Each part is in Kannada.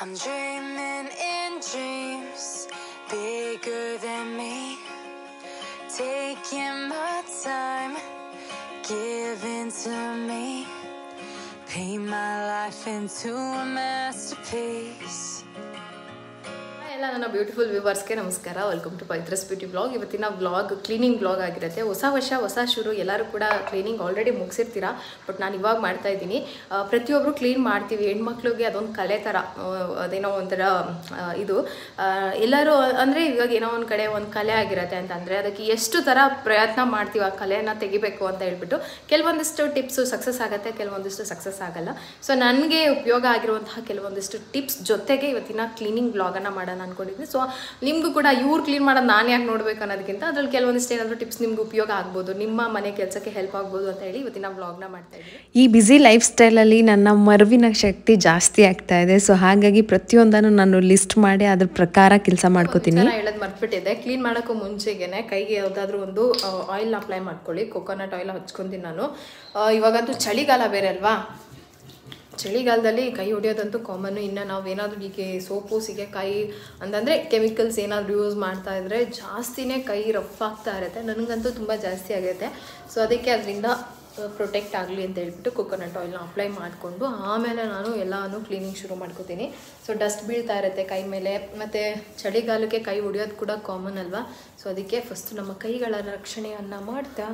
I'm dreaming in dreams bigger than me, taking my time, giving to me, paint my life into a masterpiece. ಎಲ್ಲ ನನ್ನ ಬ್ಯೂಟಿಫುಲ್ ವ್ಯೂವರ್ಸ್ಗೆ ನಮಸ್ಕಾರ. Welcome to Pavithra's beauty blog. ಇವತ್ತಿನ ಬ್ಲಾಗ್ ಕ್ಲೀನಿಂಗ್ ಬ್ಲಾಗ್ ಆಗಿರುತ್ತೆ. ಹೊಸ ವರ್ಷ ಹೊಸ ಶುರು. ಎಲ್ಲರೂ ಕೂಡ ಕ್ಲೀನಿಂಗ್ ಆಲ್ರೆಡಿ ಮುಗಿಸಿರ್ತೀರಾ, ಬಟ್ ನಾನು ಇವಾಗ ಮಾಡ್ತಾ ಇದ್ದೀನಿ. ಪ್ರತಿಯೊಬ್ಬರು ಕ್ಲೀನ್ ಮಾಡ್ತೀವಿ. ಹೆಣ್ಮಕ್ಳಿಗೆ ಅದೊಂದು ಕಲೆ ಥರ, ಅದೇನೋ ಒಂಥರ ಇದು ಎಲ್ಲರೂ ಅಂದರೆ ಇವಾಗ ಏನೋ ಒಂದು ಕಡೆ ಒಂದು ಕಲೆ ಆಗಿರುತ್ತೆ ಅಂತಂದರೆ ಅದಕ್ಕೆ ಎಷ್ಟು ಥರ ಪ್ರಯತ್ನ ಮಾಡ್ತೀವಿ ಆ ಕಲೆಯನ್ನು ತೆಗಿಬೇಕು ಅಂತ ಹೇಳ್ಬಿಟ್ಟು. ಕೆಲವೊಂದಿಷ್ಟು ಟಿಪ್ಸು ಸಕ್ಸಸ್ ಆಗುತ್ತೆ, ಕೆಲವೊಂದಿಷ್ಟು ಸಕ್ಸಸ್ ಆಗಲ್ಲ. ಸೊ ನನಗೆ ಉಪಯೋಗ ಆಗಿರುವಂತಹ ಕೆಲವೊಂದಿಷ್ಟು ಟಿಪ್ಸ್ ಜೊತೆಗೆ ಇವತ್ತಿನ ಕ್ಲೀನಿಂಗ್ ಬ್ಲಾಗನ್ನು ಮಾಡೋಣ ಅನ್ಕೊಂಡಿದ್ದೀನಿ. ಸೊ ನಿಮಗೂ ಕೂಡ ಇವ್ರು ಕ್ಲೀನ್ ಮಾಡೋದು ನಾನು ಯಾಕೆ ನೋಡ್ಬೇಕು ಅನ್ನೋದಕ್ಕಿಂತ ಅದ್ರಲ್ಲಿ ಕೆಲವೊಂದಿಷ್ಟು ಏನಾದರೂ ಟಿಪ್ಸ್ ನಿಮ್ಗೆ ಉಪಯೋಗ ಆಗ್ಬೋದು, ನಿಮ್ಮ ಮನೆ ಕೆಲಸಕ್ಕೆ ಹೆಲ್ಪ್ ಆಗ್ಬೋದು ಅಂತ ಹೇಳಿ ಇವತ್ತಿನ ಬ್ಲಾಗ್ನ ಮಾಡ್ತಾ ಇದ್ದೀನಿ. ಈ ಬ್ಯುಸಿ ಲೈಫ್ ಸ್ಟೈಲಲ್ಲಿ ನನ್ನ ಮರುವಿನ ಶಕ್ತಿ ಜಾಸ್ತಿ ಆಗ್ತಾ ಇದೆ. ಸೊ ಹಾಗಾಗಿ ಪ್ರತಿಯೊಂದನ್ನು ನಾನು ಲಿಸ್ಟ್ ಮಾಡಿ ಅದ್ರ ಪ್ರಕಾರ ಕೆಲಸ ಮಾಡ್ಕೋತೀನಿ. ಹೇಳೋದು ಮರ್ತ್ಬಿಟ್ಟಿದೆ. ಕ್ಲೀನ್ ಮಾಡೋಕ್ಕೂ ಮುಂಚೆಗೆ ಕೈಗೆ ಯಾವುದಾದ್ರೂ ಒಂದು ಆಯಿಲ್ನ ಅಪ್ಲೈ ಮಾಡ್ಕೊಳ್ಳಿ. ಕೊಕೊನಟ್ ಆಯಿಲ್ ಹಚ್ಕೊತೀನಿ ನಾನು. ಇವಾಗಂತೂ ಚಳಿಗಾಲ ಬೇರೆ ಅಲ್ವಾ, ಚಳಿಗಾಲದಲ್ಲಿ ಕೈ ಹೊಡೆಯೋದಂತೂ ಕಾಮನ್ನು. ಇನ್ನು ನಾವು ಏನಾದರೂ ಈಗ ಸೋಪು ಸೀಗೆಕಾಯಿ ಅಂತಂದರೆ ಕೆಮಿಕಲ್ಸ್ ಏನಾದರೂ ಯೂಸ್ ಮಾಡ್ತಾ ಇದ್ದರೆ ಜಾಸ್ತಿನೇ ಕೈ ರಫ್ ಆಗ್ತಾ ಇರುತ್ತೆ. ನನಗಂತೂ ತುಂಬ ಜಾಸ್ತಿ ಆಗುತ್ತೆ. ಸೊ ಅದಕ್ಕೆ ಅದರಿಂದ ಪ್ರೊಟೆಕ್ಟ್ ಆಗಲಿ ಅಂತ ಹೇಳ್ಬಿಟ್ಟು ಕೊಕೊನಟ್ ಆಯಿಲ್ನ ಅಪ್ಲೈ ಮಾಡಿಕೊಂಡು ಆಮೇಲೆ ನಾನು ಎಲ್ಲನೂ ಕ್ಲೀನಿಂಗ್ ಶುರು ಮಾಡ್ಕೋತೀನಿ. ಸೊ ಡಸ್ಟ್ ಬೀಳ್ತಾ ಇರುತ್ತೆ ಕೈ ಮೇಲೆ, ಮತ್ತು ಚಳಿಗಾಲಕ್ಕೆ ಕೈ ಹೊಡೆಯೋದು ಕೂಡ ಕಾಮನ್ ಅಲ್ವಾ. ಸೊ ಅದಕ್ಕೆ ಫಸ್ಟ್ ನಮ್ಮ ಕೈಗಳ ರಕ್ಷಣೆಯನ್ನು ಮಾಡ್ತಾ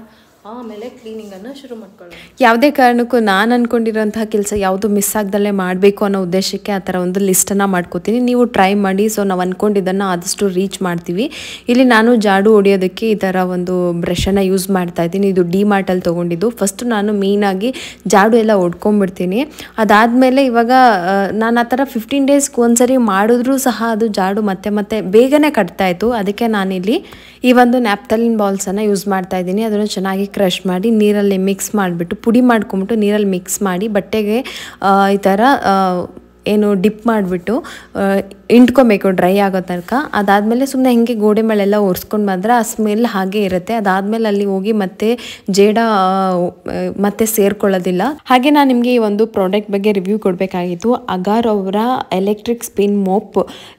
ಆಮೇಲೆ ಕ್ಲೀನಿಂಗನ್ನು ಶುರು ಮಾಡ್ಕೊಳ್ಳೋಣ. ಯಾವುದೇ ಕಾರಣಕ್ಕೂ ನಾನು ಅಂದ್ಕೊಂಡಿರೋಂತಹ ಕೆಲಸ ಯಾವುದು ಮಿಸ್ ಆಗ್ದಲ್ಲೇ ಮಾಡಬೇಕು ಅನ್ನೋ ಉದ್ದೇಶಕ್ಕೆ ಆ ಥರ ಒಂದು ಲಿಸ್ಟನ್ನು ಮಾಡ್ಕೋತೀನಿ. ನೀವು ಟ್ರೈ ಮಾಡಿ. ಸೊ ನಾವು ಅಂದ್ಕೊಂಡಿದ್ದನ್ನು ಆದಷ್ಟು ರೀಚ್ ಮಾಡ್ತೀವಿ. ಇಲ್ಲಿ ನಾನು ಜಾಡು ಹೊಡೆಯೋದಕ್ಕೆ ಈ ಥರ ಒಂದು ಬ್ರಷನ್ನು ಯೂಸ್ ಮಾಡ್ತಾ ಇದ್ದೀನಿ. ಇದು ಡಿಮಾರ್ಟಲ್ಲಿ ತೊಗೊಂಡಿದ್ದು. ಫಸ್ಟು ನಾನು ಮೇಯ್ನಾಗಿ ಜಾಡು ಎಲ್ಲ ಹೊಡ್ಕೊಂಡ್ಬಿಡ್ತೀನಿ. ಅದಾದಮೇಲೆ ಇವಾಗ ನಾನು ಆ ಥರ 15 ಡೇಸ್ಗೆ ಒಂದ್ಸರಿ ಮಾಡಿದ್ರೂ ಸಹ ಅದು ಜಾಡು ಮತ್ತೆ ಬೇಗನೆ ಕಟ್ತಾಯಿತ್ತು. ಅದಕ್ಕೆ ನಾನಿಲ್ಲಿ ಈ ಒಂದು ನ್ಯಾಪ್ಥಲಿನ್ ಬಾಲ್ಸನ್ನು ಯೂಸ್ ಮಾಡ್ತಾ ಇದ್ದೀನಿ. ಅದನ್ನು ಚೆನ್ನಾಗಿ ಕ್ರಷ್ ಮಾಡಿ ನೀರಲ್ಲಿ ಮಿಕ್ಸ್ ಮಾಡಿಬಿಟ್ಟು ಪುಡಿ ಮಾಡ್ಕೊಂಬಿಟ್ಟು ನೀರಲ್ಲಿ ಮಿಕ್ಸ್ ಮಾಡಿ ಬಟ್ಟೆಗೆ ಈ ಥರ ಏನು ಡಿಪ್ ಮಾಡಿಬಿಟ್ಟು ಇಂಟ್ಕೊಬೇಕು ಡ್ರೈ ಆಗೋ ತನಕ. ಅದಾದಮೇಲೆ ಸುಮ್ಮನೆ ಹಿಂಗೆ ಗೋಡೆ ಮೇಲೆಲ್ಲ ಒರೆಸ್ಕೊಂಡು ಬಂದರೆ ಆ ಸ್ಮೆಲ್ ಹಾಗೆ ಇರುತ್ತೆ. ಅದಾದಮೇಲೆ ಅಲ್ಲಿ ಹೋಗಿ ಮತ್ತೆ ಜೇಡ ಮತ್ತೆ ಸೇರ್ಕೊಳ್ಳೋದಿಲ್ಲ. ಹಾಗೆ ನಾನು ನಿಮಗೆ ಈ ಒಂದು ಪ್ರಾಡಕ್ಟ್ ಬಗ್ಗೆ ರಿವ್ಯೂ ಕೊಡಬೇಕಾಗಿತ್ತು. ಅಗಾರ್ ಅವರ ಎಲೆಕ್ಟ್ರಿಕ್ ಸ್ಪಿನ್ ಮೋಪ್.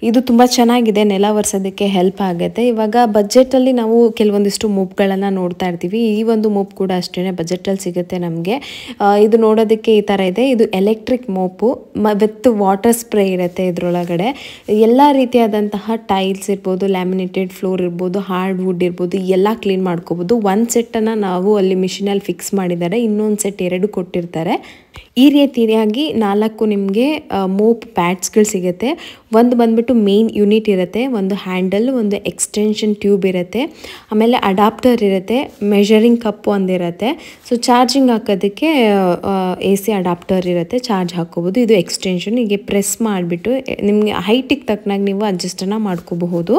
ಇದು ತುಂಬ ಚೆನ್ನಾಗಿದೆ, ನೆಲ ಒರೆಸೋದಕ್ಕೆ ಹೆಲ್ಪ್ ಆಗುತ್ತೆ. ಇವಾಗ ಬಜೆಟಲ್ಲಿ ನಾವು ಕೆಲವೊಂದಿಷ್ಟು ಮೋಪ್ಗಳನ್ನು ನೋಡ್ತಾ ಇರ್ತೀವಿ. ಈ ಒಂದು ಮೋಪ್ ಕೂಡ ಅಷ್ಟೇ ಬಜೆಟಲ್ಲಿ ಸಿಗುತ್ತೆ ನಮಗೆ. ಇದು ನೋಡೋದಕ್ಕೆ ಈ ಥರ ಇದೆ. ಇದು ಎಲೆಕ್ಟ್ರಿಕ್ ಮೋಪು ವಿತ್ ವಾಟರ್ ಸ್ಪ್ರೇ ಇರುತ್ತೆ ಇದರೊಳಗಡೆ. ಎಲ್ಲ ರೀತಿಯಾದಂತಹ ಟೈಲ್ಸ್ ಇರ್ಬೋದು, ಲ್ಯಾಮಿನೇಟೆಡ್ ಫ್ಲೋರ್ ಇರ್ಬೋದು, ಹಾರ್ಡ್ ವುಡ್ ಇರ್ಬೋದು, ಎಲ್ಲ ಕ್ಲೀನ್ ಮಾಡ್ಕೋಬೋದು. ಒಂದು ಸೆಟ್ಟನ್ನು ನಾವು ಅಲ್ಲಿ ಮಿಷಿನಲ್ಲಿ ಫಿಕ್ಸ್ ಮಾಡಿದ್ದಾರೆ, ಇನ್ನೊಂದು ಸೆಟ್ 2 ಕೊಟ್ಟಿರ್ತಾರೆ. ಈ ರೀತಿಯಾಗಿ 4 ನಿಮಗೆ ಮೋಪ್ ಪ್ಯಾಡ್ಸ್ಗಳು ಸಿಗುತ್ತೆ. ಒಂದು ಬಂದ್ಬಿಟ್ಟು ಮೇನ್ ಯೂನಿಟ್ ಇರುತ್ತೆ, ಒಂದು ಹ್ಯಾಂಡಲ್, ಒಂದು ಎಕ್ಸ್ಟೆನ್ಷನ್ ಟ್ಯೂಬ್ ಇರುತ್ತೆ, ಆಮೇಲೆ ಅಡಾಪ್ಟರ್ ಇರುತ್ತೆ, ಮೆಷರಿಂಗ್ ಕಪ್ ಒಂದಿರುತ್ತೆ. ಸೊ ಚಾರ್ಜಿಂಗ್ ಹಾಕೋದಕ್ಕೆ AC ಅಡಾಪ್ಟರ್ ಇರುತ್ತೆ, ಚಾರ್ಜ್ ಹಾಕೋಬೋದು. ಇದು ಎಕ್ಸ್ಟೆನ್ಷನ್. ಹೀಗೆ ಪ್ರೆಸ್ ಮಾಡಿಬಿಟ್ಟು ನಿಮಗೆ ಹೈಟಿಗೆ ತಕ್ಕನಾಗಿ ನೀವು ಅಡ್ಜಸ್ಟನ್ನು ಮಾಡ್ಕೋಬಹುದು.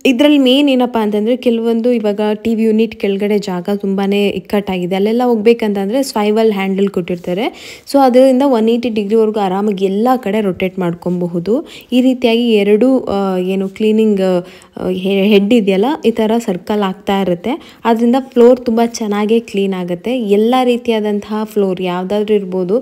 ಇದರಲ್ಲಿ ಮೇನ್ ಏನಪ್ಪ ಅಂತಂದರೆ ಕೆಲವೊಂದು ಇವಾಗ TV ಯೂನಿಟ್ ಕೆಳಗಡೆ ಜಾಗ ತುಂಬಾ ಇಕ್ಕಟ್ಟಾಗಿದೆ. ಅಲ್ಲೆಲ್ಲ ಹೋಗ್ಬೇಕಂತಂದರೆ ಸ್ವೈವಲ್ ಹ್ಯಾಂಡಲ್ ಕೊಟ್ಟಿರ್ತಾರೆ. ಸೊ ಅದರಿಂದ 180 ಡಿಗ್ರಿವರೆಗೂ ಆರಾಮಾಗಿ ಎಲ್ಲ ಕಡೆ ರೊಟೇಟ್ ಮಾಡ್ಕೊಬಹುದು. ಈ ರೀತಿಯಾಗಿ 2 ಏನು ಕ್ಲೀನಿಂಗ್ ಹೆಡ್ ಇದೆಯಲ್ಲ ಈ ಥರ ಸರ್ಕಲ್ ಆಗ್ತಾ ಇರುತ್ತೆ. ಅದರಿಂದ ಫ್ಲೋರ್ ತುಂಬ ಚೆನ್ನಾಗೇ ಕ್ಲೀನ್ ಆಗುತ್ತೆ. ಎಲ್ಲ ರೀತಿಯಾದಂತಹ ಫ್ಲೋರ್ ಯಾವುದಾದ್ರೂ ಇರ್ಬೋದು,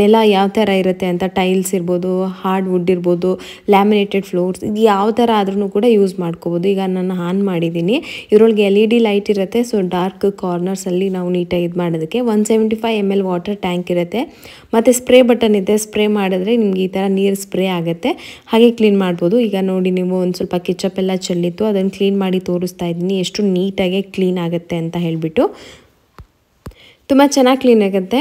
ನೆಲ ಯಾವ ಥರ ಇರುತ್ತೆ ಅಂತ, ಟೈಲ್ಸ್ ಇರ್ಬೋದು, ಹಾರ್ಡ್ ವುಡ್ ಇರ್ಬೋದು, ಲ್ಯಾಮಿನೇಟೆಡ್ ಫ್ಲೋರ್ಸ್, ಇದು ಯಾವ ಥರ ಆದ್ರೂ ಕೂಡ ಯೂಸ್ ಮಾಡ್ಕೋಬೋದು. ಈಗ ನಾನು ಆನ್ ಮಾಡಿದ್ದೀನಿ. ಇದರೊಳಗೆ LED ಲೈಟ್ ಇರುತ್ತೆ. ಸೊ ಡಾರ್ಕ್ ಕಾರ್ನರ್ಸಲ್ಲಿ ನಾವು ನೀಟಾಗಿ ಇದು ಮಾಡೋದಕ್ಕೆ 175 ml ವಾಟರ್ ಟ್ಯಾಂಕ್ ಇರುತ್ತೆ. ಮತ್ತು ಸ್ಪ್ರೇ ಬಟನ್ ಇದೆ. ಸ್ಪ್ರೇ ಮಾಡಿದ್ರೆ ನಿಮ್ಗೆ ಈ ಥರ ನೀರು ಸ್ಪ್ರೇ ಆಗುತ್ತೆ, ಹಾಗೆ ಕ್ಲೀನ್ ಮಾಡ್ಬೋದು. ಈಗ ನೋಡಿ, ನೀವು ಒಂದು ಸ್ವಲ್ಪ ಕೆಚಪ್ ಎಲ್ಲ ಚೆಲ್ಲಿತ್ತು, ಅದನ್ನು ಕ್ಲೀನ್ ಮಾಡಿ ತೋರಿಸ್ತಾ ಇದ್ದೀನಿ ಎಷ್ಟು ನೀಟಾಗಿ ಕ್ಲೀನ್ ಆಗುತ್ತೆ ಅಂತ ಹೇಳಿಬಿಟ್ಟು. ತುಂಬ ಚೆನ್ನಾಗಿ ಕ್ಲೀನ್ ಆಗುತ್ತೆ.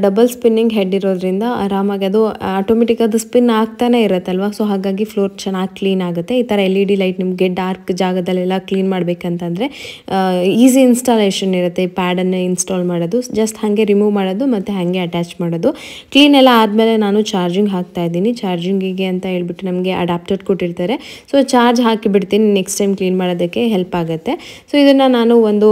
ಡಬಲ್ ಸ್ಪಿನ್ನಿಂಗ್ ಹೆಡ್ ಇರೋದ್ರಿಂದ ಆರಾಮಾಗಿ ಅದು ಆಟೋಮೆಟಿಕ್ ಅದು ಸ್ಪಿನ್ ಆಗ್ತಾನೆ ಇರುತ್ತಲ್ವ. ಸೊ ಹಾಗಾಗಿ ಫ್ಲೋರ್ ಚೆನ್ನಾಗಿ ಕ್ಲೀನ್ ಆಗುತ್ತೆ. ಈ ಥರ LED ಲೈಟ್ ನಿಮಗೆ ಡಾರ್ಕ್ ಜಾಗದಲ್ಲೆಲ್ಲ ಕ್ಲೀನ್ ಮಾಡಬೇಕಂತಂದರೆ ಈಸಿ ಇನ್ಸ್ಟಾಲೇಷನ್ ಇರುತ್ತೆ. ಈ ಪ್ಯಾಡನ್ನು ಇನ್ಸ್ಟಾಲ್ ಮಾಡೋದು, ಜಸ್ಟ್ ಹಾಗೆ ರಿಮೂವ್ ಮಾಡೋದು ಮತ್ತು ಹಾಗೆ ಅಟ್ಯಾಚ್ ಮಾಡೋದು. ಕ್ಲೀನ್ ಎಲ್ಲ ಆದಮೇಲೆ ನಾನು ಚಾರ್ಜಿಂಗ್ ಹಾಕ್ತಾ ಇದ್ದೀನಿ. ಚಾರ್ಜಿಂಗಿಗೆ ಅಂತ ಹೇಳ್ಬಿಟ್ಟು ನಮಗೆ ಅಡಾಪ್ಟರ್ ಕೊಟ್ಟಿರ್ತಾರೆ. ಸೊ ಚಾರ್ಜ್ ಹಾಕಿಬಿಡ್ತೀನಿ, ನೆಕ್ಸ್ಟ್ ಟೈಮ್ ಕ್ಲೀನ್ ಮಾಡೋದಕ್ಕೆ ಹೆಲ್ಪ್ ಆಗುತ್ತೆ. ಸೊ ಇದನ್ನು ನಾನು ಒಂದು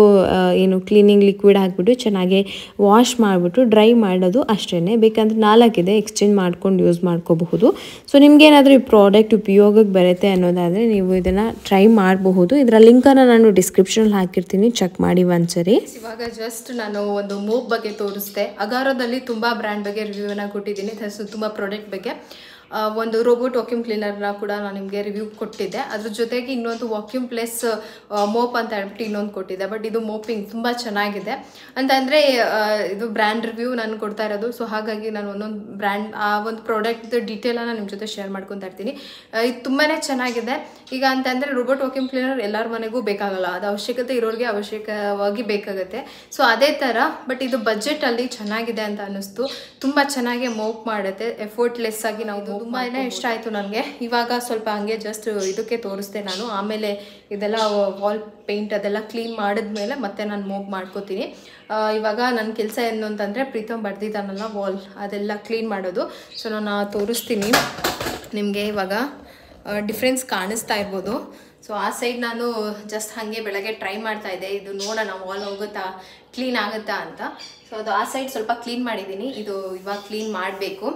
ಏನು ಕ್ಲೀನಿಂಗ್ ಲಿಕ್ವಿಡ್ ಹಾಕಿಬಿಟ್ಟು ಚೆನ್ನಾಗಿ ವಾಶ್ ಮಾಡಿಬಿಟ್ಟು ಡ್ರೈ ಮಾಡೋದು ಅಷ್ಟೇ. ಬೇಕಂದ್ರೆ 4 ಇದೆ, ಎಕ್ಸ್ಚೇಂಜ್ ಮಾಡ್ಕೊಂಡು ಯೂಸ್ ಮಾಡ್ಕೋಬಹುದು. ಸೊ ನಿಮ್ಗೇನಾದರೂ ಈ ಪ್ರಾಡಕ್ಟ್ ಉಪಯೋಗಕ್ಕೆ ಬರುತ್ತೆ ಅನ್ನೋದಾದರೆ ನೀವು ಇದನ್ನು ಟ್ರೈ ಮಾಡಬಹುದು. ಇದರ ಲಿಂಕನ್ನು ನಾನು ಡಿಸ್ಕ್ರಿಪ್ಷನಲ್ಲಿ ಹಾಕಿರ್ತೀನಿ, ಚೆಕ್ ಮಾಡಿ ಒಂದ್ಸರಿ. ಇವಾಗ ಜಸ್ಟ್ ನಾನು ಒಂದು ಮೂವ್ ಬಗ್ಗೆ ತೋರಿಸ್ದೆ. ಅಗಾರದಲ್ಲಿ ತುಂಬ ಬ್ರ್ಯಾಂಡ್ ಬಗ್ಗೆ ರಿವ್ಯೂನ ಕೊಟ್ಟಿದ್ದೀನಿ, ತುಂಬ ಪ್ರಾಡಕ್ಟ್ ಬಗ್ಗೆ. ಒಂದು ರೋಬೋಟ್ ವಾಕ್ಯೂಮ್ ಕ್ಲೀನರ್ನ ಕೂಡ ನಾನು ನಿಮಗೆ ರಿವ್ಯೂ ಕೊಟ್ಟಿದ್ದೆ. ಅದ್ರ ಜೊತೆಗೆ ಇನ್ನೊಂದು ವಾಕ್ಯೂಮ್ ಪ್ಲಸ್ ಮೋಪ್ ಅಂತ ಹೇಳ್ಬಿಟ್ಟು ಇನ್ನೊಂದು ಕೊಟ್ಟಿದ್ದೆ. ಬಟ್ ಇದು ಮೋಪಿಂಗ್ ತುಂಬ ಚೆನ್ನಾಗಿದೆ ಅಂತಂದರೆ ಇದು ಬ್ರ್ಯಾಂಡ್ ರಿವ್ಯೂ ನಾನು ಕೊಡ್ತಾ ಇರೋದು. ಸೊ ಹಾಗಾಗಿ ನಾನು ಒಂದೊಂದು ಬ್ರ್ಯಾಂಡ್ ಆ ಒಂದು ಪ್ರಾಡಕ್ಟ್ ಡೀಟೇಲನ್ನು ನಿಮ್ಮ ಜೊತೆ ಶೇರ್ ಮಾಡ್ಕೊತಾ ಇರ್ತೀನಿ. ಇದು ತುಂಬಾ ಚೆನ್ನಾಗಿದೆ. ಈಗ ಅಂತಂದರೆ ರೋಬೋಟ್ ವಾಕ್ಯೂಮ್ ಕ್ಲೀನರ್ ಎಲ್ಲರ ಮನೆಗೂ ಬೇಕಾಗಲ್ಲ, ಅದು ಅವಶ್ಯಕತೆ ಇರೋರಿಗೆ ಅವಶ್ಯಕವಾಗಿ ಬೇಕಾಗುತ್ತೆ. ಸೊ ಅದೇ ಥರ ಬಟ್ ಇದು ಬಜೆಟಲ್ಲಿ ಚೆನ್ನಾಗಿದೆ ಅಂತ ಅನ್ನಿಸ್ತು. ತುಂಬ ಚೆನ್ನಾಗಿ ಮೋಪ್ ಮಾಡುತ್ತೆ, ಎಫರ್ಟ್ಲೆಸ್ ಆಗಿ ನಾವು ತುಂಬಾ ಇಷ್ಟ ಆಯಿತು ನನಗೆ. ಇವಾಗ ಸ್ವಲ್ಪ ಹಂಗೆ ಜಸ್ಟ್ ಇದಕ್ಕೆ ತೋರಿಸ್ದೆ ನಾನು. ಆಮೇಲೆ ಇದೆಲ್ಲ ವಾಲ್ ಪೇಂಟ್ ಅದೆಲ್ಲ ಕ್ಲೀನ್ ಮಾಡಿದ್ಮೇಲೆ ಮತ್ತೆ ನಾನು ಮೋಪ್ ಮಾಡ್ಕೋತೀನಿ. ಇವಾಗ ನನ್ನ ಕೆಲಸ ಏನು ಅಂತಂದರೆ ಪ್ರೀತಮ್ ಬರ್ದಿದ್ದಾನಲ್ಲ ವಾಲ್ ಅದೆಲ್ಲ ಕ್ಲೀನ್ ಮಾಡೋದು. ಸೊ ನಾನು ತೋರಿಸ್ತೀನಿ ನಿಮಗೆ. ಇವಾಗ ಡಿಫ್ರೆನ್ಸ್ ಕಾಣಿಸ್ತಾ ಇರ್ಬೋದು. ಸೊ ಆ ಸೈಡ್ ನಾನು ಜಸ್ಟ್ ಹಾಗೆ ಬೆಳಗ್ಗೆ ಟ್ರೈ ಮಾಡ್ತಾಯಿದ್ದೆ, ಇದು ನೋಡೋಣ ವಾಲ್ ಹೋಗುತ್ತಾ ಕ್ಲೀನ್ ಆಗುತ್ತಾ ಅಂತ. ಸೊ ಅದು ಆ ಸೈಡ್ ಸ್ವಲ್ಪ ಕ್ಲೀನ್ ಮಾಡಿದ್ದೀನಿ, ಇದು ಇವಾಗ ಕ್ಲೀನ್ ಮಾಡಬೇಕು.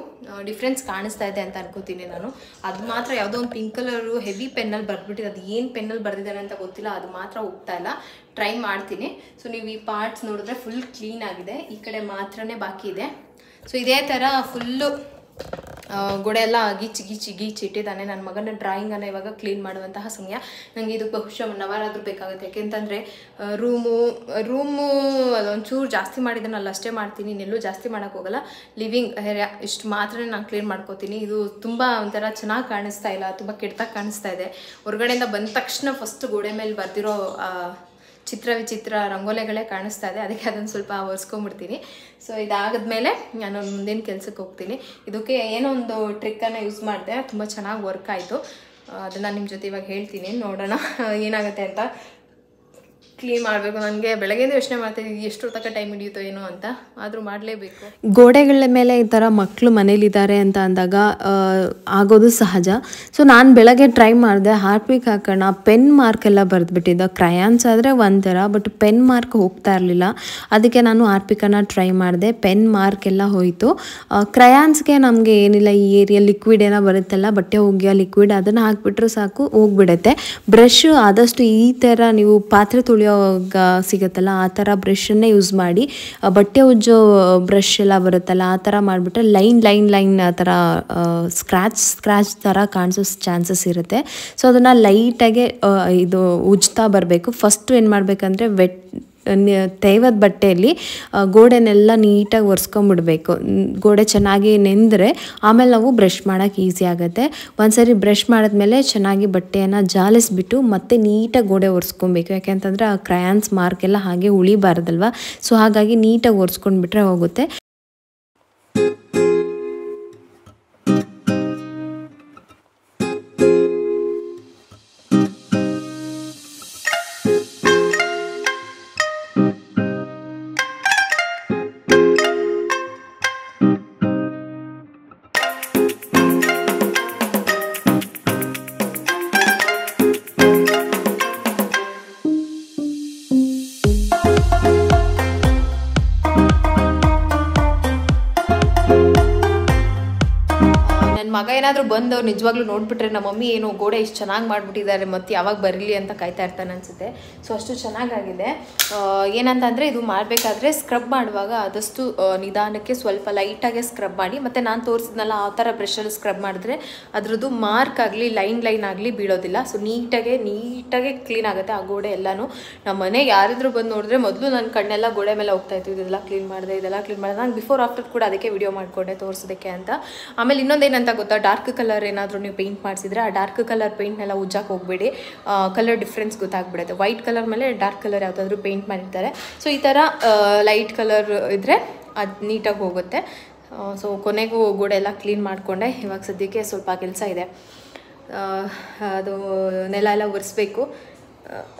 ಡಿಫ್ರೆನ್ಸ್ ಕಾಣಿಸ್ತಾ ಇದೆ ಅಂತ ಅನ್ಕೋತೀನಿ ನಾನು. ಅದು ಮಾತ್ರ ಯಾವುದೋ ಒಂದು ಪಿಂಕ್ ಕಲರು ಹೆವಿ ಪೆನ್ನಲ್ಲಿ ಬರೆದ್ಬಿಟ್ಟಿದೆ, ಅದು ಏನು ಪೆನ್ನಲ್ಲಿ ಬರೆದಿದ್ದಾರೆ ಅಂತ ಗೊತ್ತಿಲ್ಲ, ಅದು ಮಾತ್ರ ಹೋಗ್ತಾ ಇಲ್ಲ. ಟ್ರೈ ಮಾಡ್ತೀನಿ. ಸೊ ನೀವು ಈ ಪಾರ್ಟ್ಸ್ ನೋಡಿದ್ರೆ ಫುಲ್ ಕ್ಲೀನ್ ಆಗಿದೆ, ಈ ಕಡೆ ಮಾತ್ರನೇ ಬಾಕಿ ಇದೆ. ಸೊ ಇದೇ ಥರ ಫುಲ್ಲು ಗೋಡೆ ಎಲ್ಲ ಗೀಚಿ ಇಟ್ಟಿದ್ದಾನೆ. ನನ್ನ ಮಗನ ಡ್ರಾಯಿಂಗನ್ನು ಇವಾಗ ಕ್ಲೀನ್ ಮಾಡುವಂತಹ ಸಮಯ. ನನಗೆ ಇದು ಬಹುಶಃ 1 ಅವರ್ ಆದರೂ ಬೇಕಾಗುತ್ತೆ. ಯಾಕೆಂತಂದರೆ ರೂಮು ಅದೊಂಚೂರು ಜಾಸ್ತಿ ಮಾಡಿದ್ದಾನಲ್ಲ ಅಷ್ಟೇ ಮಾಡ್ತೀನಿ, ಇನ್ನೆಲ್ಲೂ ಜಾಸ್ತಿ ಮಾಡೋಕ್ಕೋಗಲ್ಲ. ಲಿವಿಂಗ್ ಏರಿಯಾ ಇಷ್ಟು ಮಾತ್ರ ನಾನು ಕ್ಲೀನ್ ಮಾಡ್ಕೋತೀನಿ. ಇದು ತುಂಬ ಒಂಥರ ಚೆನ್ನಾಗಿ ಕಾಣಿಸ್ತಾ ಇಲ್ಲ, ತುಂಬ ಕೆಟ್ಟದಾಗಿ ಕಾಣಿಸ್ತಾ ಇದೆ. ಹೊರಗಡೆಯಿಂದ ಬಂದ ತಕ್ಷಣ ಫಸ್ಟ್ ಗೋಡೆ ಮೇಲೆ ಬರ್ದಿರೋ ಚಿತ್ರ ವಿಚಿತ್ರ ರಂಗೋಲೆಗಳೇ ಕಾಣಿಸ್ತಾ ಇದೆ, ಅದಕ್ಕೆ ಅದನ್ನು ಸ್ವಲ್ಪ ಒರೆಸ್ಕೊಂಡ್ಬಿಡ್ತೀನಿ. ಸೊ ಇದಾಗದ್ಮೇಲೆ ನಾನು ಮುಂದಿನ ಕೆಲಸಕ್ಕೆ ಹೋಗ್ತೀನಿ. ಇದಕ್ಕೆ ಏನೋ ಒಂದು ಟ್ರಿಕ್ಕನ್ನು ಯೂಸ್ ಮಾಡಿದೆ, ತುಂಬ ಚೆನ್ನಾಗಿ ವರ್ಕ್ ಆಯಿತು. ಅದನ್ನು ನಿಮ್ಮ ಜೊತೆ ಇವಾಗ ಹೇಳ್ತೀನಿ, ನೋಡೋಣ ಏನಾಗುತ್ತೆ ಅಂತ. ಕ್ಲೀನ್ ಮಾಡಬೇಕು. ನನಗೆ ಬೆಳಗ್ಗೆಯಿಂದ ಯೋಚನೆ ಮಾಡ್ತಾಯಿದ್ದೀನಿ ಎಷ್ಟು ತನಕ ಟೈಮ್ ಹಿಡಿಯುತ್ತೋ ಏನೋ ಅಂತ, ಆದರೂ ಮಾಡಲೇಬೇಕು. ಗೋಡೆಗಳ ಮೇಲೆ ಈ ಥರ ಮಕ್ಕಳು ಮನೇಲಿದ್ದಾರೆ ಅಂತ ಅಂದಾಗ ಆಗೋದು ಸಹಜ. ಸೊ ನಾನು ಬೆಳಗ್ಗೆ ಟ್ರೈ ಮಾಡಿದೆ, ಹಾರ್ಟ್ವಿಕ್ ಹಾಕೋಣ, ಪೆನ್ ಮಾರ್ಕ್ ಎಲ್ಲ ಬರೆದ್ಬಿಟ್ಟಿದ್ದ. ಕ್ರಯಾನ್ಸ್ ಆದರೆ ಒಂಥರ, ಬಟ್ ಪೆನ್ ಮಾರ್ಕ್ ಹೋಗ್ತಾ ಇರಲಿಲ್ಲ. ಅದಕ್ಕೆ ನಾನು ಹಾರ್ಟ್ವಿಕನ್ನು ಟ್ರೈ ಮಾಡಿದೆ, ಪೆನ್ ಮಾರ್ಕ್ ಎಲ್ಲ ಹೋಯಿತು. ಕ್ರಯಾನ್ಸ್ಗೆ ನಮಗೆ ಏನಿಲ್ಲ, ಈ ಏರಿಯಾ ಲಿಕ್ವಿಡ್ ಏನೋ ಬರುತ್ತಲ್ಲ, ಬಟ್ಟೆ ಹೋಗಿಯೋ ಲಿಕ್ವಿಡ್, ಅದನ್ನು ಹಾಕಿಬಿಟ್ರೆ ಸಾಕು ಹೋಗ್ಬಿಡುತ್ತೆ. ಬ್ರಷ್ ಆದಷ್ಟು ಈ ಥರ ನೀವು ಪಾತ್ರೆ ತೊಳೆಯೋ ಸಿಗುತ್ತಲ್ಲ ಆ ಥರ ಬ್ರಷನ್ನೇ ಯೂಸ್ ಮಾಡಿ. ಬಟ್ಟೆ ಉಜ್ಜೋ ಬ್ರಷ್ ಎಲ್ಲ ಬರುತ್ತಲ್ಲ ಆ ಥರ ಮಾಡಿಬಿಟ್ರೆ ಲೈನ್ ಆ ಥರ ಸ್ಕ್ರ್ಯಾಚ್ ಥರ ಕಾಣಿಸೋ ಚಾನ್ಸಸ್ ಇರುತ್ತೆ. ಸೊ ಅದನ್ನು ಲೈಟಾಗೆ ಇದು ಉಜ್ತಾ ಬರಬೇಕು. ಫಸ್ಟು ಏನು ಮಾಡಬೇಕಂದ್ರೆ ತೇವದ ಬಟ್ಟೆಯಲ್ಲಿ ಗೋಡೆನೆಲ್ಲ ನೀಟಾಗಿ ಒರೆಸ್ಕೊಂಬಿಡ್ಬೇಕು. ಗೋಡೆ ಚೆನ್ನಾಗಿ ನೆಂದರೆ ಆಮೇಲೆ ನಾವು ಬ್ರಷ್ ಮಾಡೋಕ್ಕೆ ಈಸಿ ಆಗುತ್ತೆ. ಒಂದ್ಸರಿ ಬ್ರಷ್ ಮಾಡಿದ್ಮೇಲೆ ಚೆನ್ನಾಗಿ ಬಟ್ಟೆಯನ್ನು ಜಾಲಿಸ್ಬಿಟ್ಟು ಮತ್ತೆ ನೀಟಾಗಿ ಗೋಡೆ ಒರೆಸ್ಕೊಬೇಕು. ಯಾಕೆಂತಂದರೆ ಆ ಕ್ರಯಾನ್ಸ್ ಮಾರ್ಕ್ ಎಲ್ಲ ಹಾಗೆ ಉಳಿಬಾರ್ದಲ್ವ. ಸೊ ಹಾಗಾಗಿ ನೀಟಾಗಿ ಒರೆಸ್ಕೊಂಡ್ಬಿಟ್ರೆ ಹೋಗುತ್ತೆ. ಮಗ ಏನಾದರೂ ಬಂದವ್ರು ನಿಜವಾಗ್ಲೂ ನೋಡಿಬಿಟ್ರೆ ನಮ್ಮ ಮಮ್ಮಿ ಏನೋ ಗೋಡೆ ಇಷ್ಟು ಚೆನ್ನಾಗಿ ಮಾಡಿಬಿಟ್ಟಿದ್ದಾರೆ ಮತ್ತು ಯಾವಾಗ ಬರಲಿ ಅಂತ ಕಾಯ್ತಾ ಇರ್ತಾನೆ ಅನಿಸುತ್ತೆ. ಸೊ ಅಷ್ಟು ಚೆನ್ನಾಗಾಗಿದೆ. ಏನಂತಂದರೆ ಇದು ಮಾಡಬೇಕಾದ್ರೆ ಸ್ಕ್ರಬ್ ಮಾಡುವಾಗ ಆದಷ್ಟು ನಿಧಾನಕ್ಕೆ ಸ್ವಲ್ಪ ಲೈಟಾಗೆ ಸ್ಕ್ರಬ್ ಮಾಡಿ, ಮತ್ತು ನಾನು ತೋರಿಸಿದ್ನಲ್ಲ ಆ ಥರ ಬ್ರಷಲ್ಲಿ ಸ್ಕ್ರಬ್ ಮಾಡಿದ್ರೆ ಅದ್ರದ್ದು ಮಾರ್ಕ್ ಆಗಲಿ ಲೈನ್ ಆಗಲಿ ಬೀಳೋದಿಲ್ಲ. ಸೊ ನೀಟಾಗೆ ಕ್ಲೀನ್ ಆಗುತ್ತೆ ಆ ಗೋಡೆ ಎಲ್ಲನೂ. ನಮ್ಮ ಮನೆಗೆ ಯಾರಾದರೂ ಬಂದು ನೋಡಿದ್ರೆ ಮೊದಲು ನನ್ನ ಕಣ್ಣೆಲ್ಲ ಗೋಡೆ ಮೇಲೆ ಹೋಗ್ತಾಯಿತ್ತು, ಇದೆಲ್ಲ ಕ್ಲೀನ್ ಮಾಡಿದೆ. ನಾನು ಬಿಫೋರ್ ಆಫ್ಟರ್ ಕೂಡ ಅದಕ್ಕೆ ವಿಡಿಯೋ ಮಾಡಿಕೊಂಡೆ ತೋರಿಸೋದಕ್ಕೆ ಅಂತ. ಆಮೇಲೆ ಇನ್ನೊಂದೇನಂತ ಗೊತ್ತಾ, ಡಾರ್ಕ್ ಕಲರ್ ಏನಾದರೂ ನೀವು ಪೇಂಟ್ ಮಾಡಿಸಿದ್ರೆ ಆ ಡಾರ್ಕ್ ಕಲರ್ ಪೇಂಟ್ನೆಲ್ಲ ಉಜ್ಜಕ್ಕೆ ಹೋಗಬೇಡಿ, ಕಲರ್ ಡಿಫ್ರೆನ್ಸ್ ಗೊತ್ತಾಗ್ಬಿಡುತ್ತೆ. ವೈಟ್ ಕಲರ್ ಮೇಲೆ ಡಾರ್ಕ್ ಕಲರ್ ಯಾವುದಾದ್ರೂ ಪೇಂಟ್ ಮಾಡಿರ್ತಾರೆ. ಸೊ ಈ ಥರ ಲೈಟ್ ಕಲರ್ ಇದ್ದರೆ ಅದು ನೀಟಾಗಿ ಹೋಗುತ್ತೆ. ಸೊ ಕೊನೆಗೂ ಗೋಡೆ ಎಲ್ಲ ಕ್ಲೀನ್ ಮಾಡಿಕೊಂಡೆ. ಇವಾಗ ಸದ್ಯಕ್ಕೆ ಸ್ವಲ್ಪ ಕೆಲಸ ಇದೆ, ಅದು ನೆಲ ಎಲ್ಲ ಒರೆಸ್ಬೇಕು.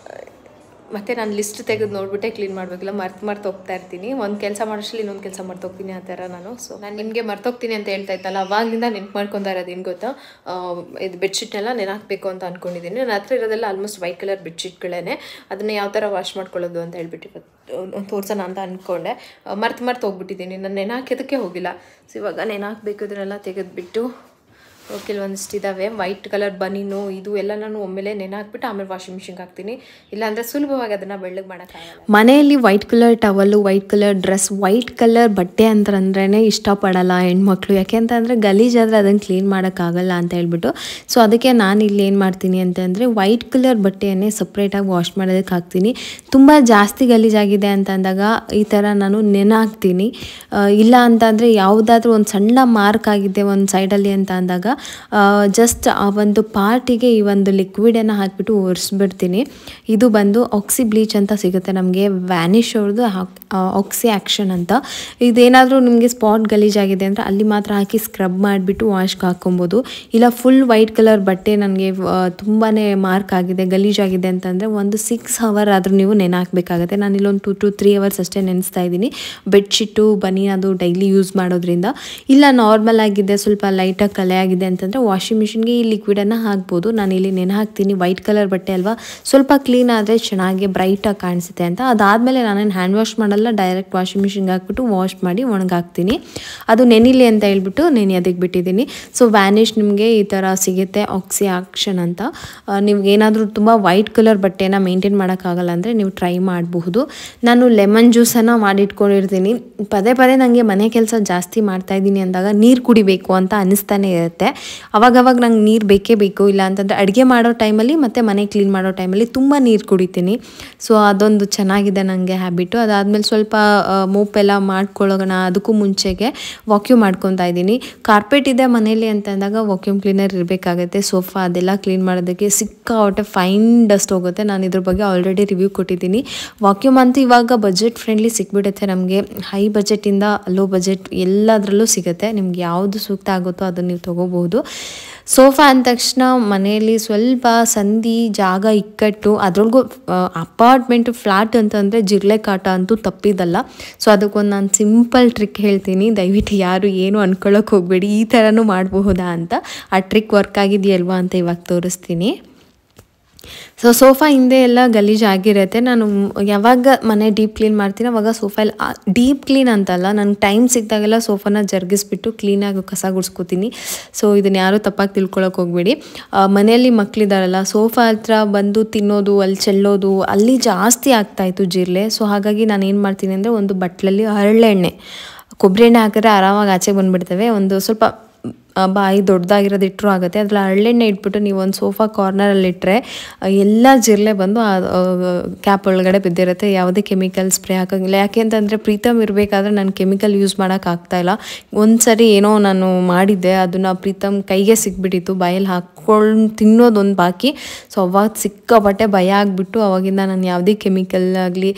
ಮತ್ತು ನಾನು ಲಿಸ್ಟ್ ತೆಗೆದು ನೋಡಿಬಿಟ್ಟೆ ಕ್ಲೀನ್ ಮಾಡಬೇಕಿಲ್ಲ, ಮರ್ತು ಹೋಗ್ತಾ ಇರ್ತೀನಿ. ಒಂದು ಕೆಲಸ ಮಾಡೋಷ್ಟರಲ್ಲಿ ಇನ್ನೊಂದು ಕೆಲಸ ಮರ್ತೋಗ್ತೀನಿ ಆ ಥರ ನಾನು. ಸೊ ನಾನು ನಿಮಗೆ ಮರ್ತೋಗ್ತೀನಿ ಅಂತ ಹೇಳ್ತಾ ಇತ್ತಲ್ಲ, ಅವಾಗಲಿಂದ ನೆನ್ಪು ಮಾಡ್ಕೊತಾ ಇರೋದು ಏನು ಗೊತ್ತಾ, ಇದು ಬೆಡ್ಶೀಟ್ನೆಲ್ಲ ನೆನಾಕಬೇಕು ಅಂತ ಅಂದ್ಕೊಂಡಿದ್ದೀನಿ. ನನ್ನ ಹತ್ರ ಇರೋದೆಲ್ಲ ಆಲ್ಮೋಸ್ಟ್ ವೈಟ್ ಕಲರ್ ಬೆಡ್ಶೀಟ್ಗಳೇ. ಅದನ್ನು ಯಾವ ಥರ ವಾಶ್ ಮಾಡ್ಕೊಳ್ಳೋದು ಅಂತ ಹೇಳ್ಬಿಟ್ಟು ತೋರ್ಸೋಣ ಅಂತ ಅಂದ್ಕೊಂಡೆ. ಮರ್ತು ಹೋಗ್ಬಿಟ್ಟಿದ್ದೀನಿ, ನಾನು ನೆನಾಕೋದಕ್ಕೆ ಹೋಗಿಲ್ಲ. ಸೊ ಇವಾಗ ನೆನಾಕಬೇಕು, ಇದನ್ನೆಲ್ಲ ತೆಗೆದುಬಿಟ್ಟು ಕೆಲವೊಂದಿಷ್ಟು ಇದ್ದಾವೆ ವೈಟ್ ಕಲರ್ ಬನೀನು ಇದು ಎಲ್ಲ ನಾನು ಒಮ್ಮೆಲೆ ನೆನೆ ಹಾಕ್ಬಿಟ್ಟು ಆಮೇಲೆ ವಾಷಿಂಗ್ ಮಿಷಿನ್ಗೆ ಹಾಕ್ತೀನಿ, ಇಲ್ಲಾಂದರೆ ಸುಲಭವಾಗಿ ಅದನ್ನು ಬೆಳ್ಳಗೆ ಮಾಡೋಕ್ಕಾಗಲ್ಲ. ಮನೆಯಲ್ಲಿ white colour towel, white colour dress, white colour ಬಟ್ಟೆ ಅಂತಂದ್ರೇ ಇಷ್ಟಪಡಲ್ಲ ಹೆಣ್ಮಕ್ಳು. ಯಾಕೆಂತಂದರೆ ಗಲೀಜಾದರೆ ಅದನ್ನು ಕ್ಲೀನ್ ಮಾಡೋಕ್ಕಾಗಲ್ಲ ಅಂತ ಹೇಳ್ಬಿಟ್ಟು. ಸೊ ಅದಕ್ಕೆ ನಾನು ಇಲ್ಲಿ ಏನು ಮಾಡ್ತೀನಿ ಅಂತಂದರೆ ವೈಟ್ ಕಲರ್ ಬಟ್ಟೆಯನ್ನೇ ಸಪ್ರೇಟಾಗಿ ವಾಶ್ ಮಾಡೋದಕ್ಕೆ ಹಾಕ್ತೀನಿ. ತುಂಬ ಜಾಸ್ತಿ ಗಲೀಜಾಗಿದೆ ಅಂತ ಅಂದಾಗ ಈ ಥರ ನಾನು ನೆನೆ ಹಾಕ್ತೀನಿ. ಇಲ್ಲ ಅಂತಂದರೆ ಯಾವುದಾದ್ರೂ ಒಂದು ಸಣ್ಣ ಮಾರ್ಕ್ ಆಗಿದೆ ಒಂದು ಸೈಡಲ್ಲಿ ಅಂತ ಅಂದಾಗ ಜಸ್ಟ್ ಆ ಒಂದು ಪಾರ್ಟಿಗೆ ಈ ಒಂದು ಲಿಕ್ವಿಡನ್ನು ಹಾಕಿಬಿಟ್ಟು ಒರೆಸ್ಬಿಡ್ತೀನಿ. ಇದು ಬಂದು ಆಕ್ಸಿ ಬ್ಲೀಚ್ ಅಂತ ಸಿಗುತ್ತೆ ನಮಗೆ, ವ್ಯಾನಿಷ್ ಅವ್ರದ್ದು ಆಕ್ಸಿ ಆ್ಯಕ್ಷನ್ ಅಂತ. ಇದೇನಾದರೂ ನಿಮಗೆ ಸ್ಪಾಟ್ ಗಲೀಜಾಗಿದೆ ಅಂದರೆ ಅಲ್ಲಿ ಮಾತ್ರ ಹಾಕಿ ಸ್ಕ್ರಬ್ ಮಾಡಿಬಿಟ್ಟು ವಾಶ್ಗೆ ಹಾಕ್ಕೊಬೋದು. ಇಲ್ಲ ಫುಲ್ ವೈಟ್ ಕಲರ್ ಬಟ್ಟೆ ನನಗೆ ತುಂಬಾ ಮಾರ್ಕ್ ಆಗಿದೆ ಗಲೀಜಾಗಿದೆ ಅಂತಂದರೆ ಒಂದು 6 hour ಆದರೂ ನೀವು ನೆನೆ ಹಾಕಬೇಕಾಗುತ್ತೆ. ನಾನು ಇಲ್ಲೊಂದು 2 to 3 hours ಅಷ್ಟೇ ನೆನೆಸ್ತಾ ಇದ್ದೀನಿ. ಬೆಡ್ಶೀಟು ಬನೀನ್ ಅದು ಡೈಲಿ ಯೂಸ್ ಮಾಡೋದ್ರಿಂದ. ಇಲ್ಲ ನಾರ್ಮಲ್ ಆಗಿದೆ ಸ್ವಲ್ಪ ಲೈಟಾಗಿ ಕಲೆ ಆಗಿದೆ ಅಂತಂದರೆ ವಾಷಿಂಗ್ ಮಿಷಿನ್ಗೆ ಈ ಲಿಕ್ವಿಡನ್ನು ಹಾಕ್ಬೋದು. ನಾನು ಇಲ್ಲಿ ನೆನೆ ಹಾಕ್ತೀನಿ. ವೈಟ್ ಕಲರ್ ಬಟ್ಟೆ ಅಲ್ವಾ, ಸ್ವಲ್ಪ ಕ್ಲೀನ್ ಆದರೆ ಚೆನ್ನಾಗಿ ಬ್ರೈಟಾಗಿ ಕಾಣಿಸುತ್ತೆ ಅಂತ. ಅದಾದಮೇಲೆ ನಾನೇನು ಹ್ಯಾಂಡ್ ವಾಶ್ ಮಾಡಲ್ಲ, ಡೈರೆಕ್ಟ್ ವಾಷಿಂಗ್ ಮಿಷಿನ್ಗೆ ಹಾಕ್ಬಿಟ್ಟು ವಾಶ್ ಮಾಡಿ ಒಣಗಾಕ್ತೀನಿ. ಅದು ನೆನಿಲಿ ಅಂತ ಹೇಳ್ಬಿಟ್ಟು ನೆನೆಯೋದಕ್ಕೆ ಬಿಟ್ಟಿದ್ದೀನಿ. ಸೊ ವ್ಯಾನಿಷ್ ನಿಮಗೆ ಈ ಥರ ಸಿಗುತ್ತೆ ಆಕ್ಸಿ ಆಕ್ಷನ್ ಅಂತ. ನಿಮ್ಗೆ ಏನಾದರೂ ತುಂಬ ವೈಟ್ ಕಲರ್ ಬಟ್ಟೆನ ಮೇಂಟೈನ್ ಮಾಡೋಕ್ಕಾಗಲ್ಲ ಅಂದರೆ ನೀವು ಟ್ರೈ ಮಾಡಬಹುದು. ನಾನು ಲೆಮನ್ ಜ್ಯೂಸನ್ನು ಮಾಡಿಟ್ಕೊಂಡಿರ್ತೀನಿ. ಪದೇ ಪದೇ ನನಗೆ ಮನೆ ಕೆಲಸ ಜಾಸ್ತಿ ಮಾಡ್ತಾಯಿದ್ದೀನಿ ಅಂದಾಗ ನೀರು ಕುಡಿಬೇಕು ಅಂತ ಅನ್ನಿಸ್ತಾನೆ ಇರುತ್ತೆ. ಅವಾಗವಾಗ ನಂಗೆ ನೀರು ಬೇಕೇ ಬೇಕು. ಇಲ್ಲ ಅಂತಂದರೆ ಅಡುಗೆ ಮಾಡೋ ಟೈಮಲ್ಲಿ ಮತ್ತು ಮನೆ ಕ್ಲೀನ್ ಮಾಡೋ ಟೈಮಲ್ಲಿ ತುಂಬ ನೀರು ಕುಡಿತೀನಿ. ಸೊ ಅದೊಂದು ಚೆನ್ನಾಗಿದೆ ನನಗೆ ಹ್ಯಾಬಿಟು. ಅದಾದಮೇಲೆ ಸ್ವಲ್ಪ ಮೋಪೆಲ್ಲ ಮಾಡ್ಕೊಳ್ಳೋಣ ಅದಕ್ಕೂ ಮುಂಚೆಗೆ ವಾಕ್ಯೂಮ್ ಮಾಡ್ಕೊತಾ ಇದ್ದೀನಿ. ಕಾರ್ಪೆಟ್ ಇದೆ ಮನೇಲಿ ಅಂತ ಅಂದಾಗ ವಾಕ್ಯೂಮ್ ಕ್ಲೀನರ್ ಇರಬೇಕಾಗತ್ತೆ. ಸೋಫಾ ಅದೆಲ್ಲ ಕ್ಲೀನ್ ಮಾಡೋದಕ್ಕೆ ಸಿಕ್ಕಾಪಟ್ಟೆ ಫೈನ್ ಡಸ್ಟ್ ಹೋಗುತ್ತೆ. ನಾನು ಇದ್ರ ಬಗ್ಗೆ ಆಲ್ರೆಡಿ ರಿವ್ಯೂ ಕೊಟ್ಟಿದ್ದೀನಿ. ವಾಕ್ಯೂಮ್ ಅಂತೂ ಇವಾಗ ಬಜೆಟ್ ಫ್ರೆಂಡ್ಲಿ ಸಿಕ್ಬಿಡುತ್ತೆ ನಮಗೆ. ಹೈ ಬಜೆಟಿಂದ ಲೋ ಬಜೆಟ್ ಎಲ್ಲದರಲ್ಲೂ ಸಿಗುತ್ತೆ. ನಿಮ್ಗೆ ಯಾವುದು ಸೂಕ್ತ ಆಗುತ್ತೋ ಅದನ್ನು ನೀವು ತೊಗೋಬಹುದು. ಸೋಫಾ ಅಂದ ತಕ್ಷಣ ಮನೆಯಲ್ಲಿ ಸ್ವಲ್ಪ ಸಂಧಿ ಜಾಗ ಇಕ್ಕಟ್ಟು, ಅದರೊಳಗೂ ಅಪಾರ್ಟ್ಮೆಂಟು ಫ್ಲ್ಯಾಟ್ ಅಂತಂದರೆ ಜಿರಳೆ ಕಾಟ ಅಂತೂ ತಪ್ಪಿದಲ್ಲ. ಸೊ ಅದಕ್ಕೊಂದು ನಾನು ಸಿಂಪಲ್ ಟ್ರಿಕ್ ಹೇಳ್ತೀನಿ. ದಯವಿಟ್ಟು ಯಾರು ಏನು ಅಂದ್ಕೊಳ್ಳೋಕೆ ಹೋಗಬೇಡಿ, ಈ ಥರನೂ ಮಾಡಬಹುದಾ ಅಂತ. ಆ ಟ್ರಿಕ್ ವರ್ಕ್ ಆಗಿದೆಯಲ್ವಾ ಅಂತ ಇವಾಗ ತೋರಿಸ್ತೀನಿ. ಸೊ ಸೋಫಾ ಹಿಂದೆ ಎಲ್ಲ ಗಲೀಜಾಗಿರುತ್ತೆ. ನಾನು ಯಾವಾಗ ಮನೆ ಡೀಪ್ ಕ್ಲೀನ್ ಮಾಡ್ತೀನಿ ಅವಾಗ ಸೋಫಾ ಎಲ್ಲ ಡೀಪ್ ಕ್ಲೀನ್ ಅಂತಲ್ಲ, ನನಗೆ ಟೈಮ್ ಸಿಕ್ಕಿದಾಗೆಲ್ಲ ಸೋಫಾನ ಜರುಗಿಸ್ಬಿಟ್ಟು ಕ್ಲೀನಾಗಿ ಕಸ ಗುಡಿಸ್ಕೊತೀನಿ. ಸೊ ಇದನ್ನು ಯಾರೂ ತಪ್ಪಾಗಿ ತಿಳ್ಕೊಳಕ್ಕೆ ಹೋಗಬೇಡಿ. ಮನೆಯಲ್ಲಿ ಮಕ್ಕಳಿದ್ದಾರಲ್ಲ, ಸೋಫಾ ಹತ್ರ ಬಂದು ತಿನ್ನೋದು, ಅಲ್ಲಿ ಚೆಲ್ಲೋದು, ಅಲ್ಲಿ ಜಾಸ್ತಿ ಆಗ್ತಾಯಿತ್ತು ಜಿರಳೆ. ಸೊ ಹಾಗಾಗಿ ನಾನು ಏನು ಮಾಡ್ತೀನಿ ಅಂದರೆ ಒಂದು ಬಟ್ಲಲ್ಲಿ ಹರಳೆಣ್ಣೆ, ಕೊಬ್ಬರಿ ಎಣ್ಣೆ ಹಾಕಿದ್ರೆ ಆರಾಮಾಗಿ ಆಚೆಗೆ ಬಂದುಬಿಡ್ತವೆ. ಒಂದು ಸ್ವಲ್ಪ ಬಾಯಿ ದೊಡ್ಡದಾಗಿರೋದು ಇಟ್ಟರು ಆಗುತ್ತೆ. ಅದ್ರಲ್ಲಿ ಹರಳೆಣ್ಣೆ ಇಟ್ಬಿಟ್ಟು ನೀವು ಒಂದು ಸೋಫಾ ಕಾರ್ನರಲ್ಲಿ ಇಟ್ಟರೆ ಎಲ್ಲ ಜಿರಳೆ ಬಂದು ಕ್ಯಾಪ್ ಒಳಗಡೆ ಬಿದ್ದಿರುತ್ತೆ. ಯಾವುದೇ ಕೆಮಿಕಲ್ ಸ್ಪ್ರೇ ಹಾಕೋಂಗಿಲ್ಲ. ಯಾಕೆ ಅಂತಂದರೆ ಪ್ರೀತಮ್ ಇರಬೇಕಾದ್ರೆ ನಾನು ಕೆಮಿಕಲ್ ಯೂಸ್ ಮಾಡೋಕ್ಕಾಗ್ತಾಯಿಲ್ಲ. ಒಂದು ಸರಿ ಏನೋ ನಾನು ಮಾಡಿದ್ದೆ, ಅದನ್ನು ಪ್ರೀತಮ್ ಕೈಗೆ ಸಿಕ್ಬಿಟ್ಟಿತ್ತು, ಬಾಯಲ್ಲಿ ಹಾಕ್ಕೊಂಡು ತಿನ್ನೋದೊಂದು ಬಾಕಿ. ಸೊ ಅವಾಗ ಸಿಕ್ಕಾಪಟ್ಟೆ ಭಯ ಆಗಿಬಿಟ್ಟು ಅವಾಗಿಂದ ನಾನು ಯಾವುದೇ ಕೆಮಿಕಲ್ ಆಗಲಿ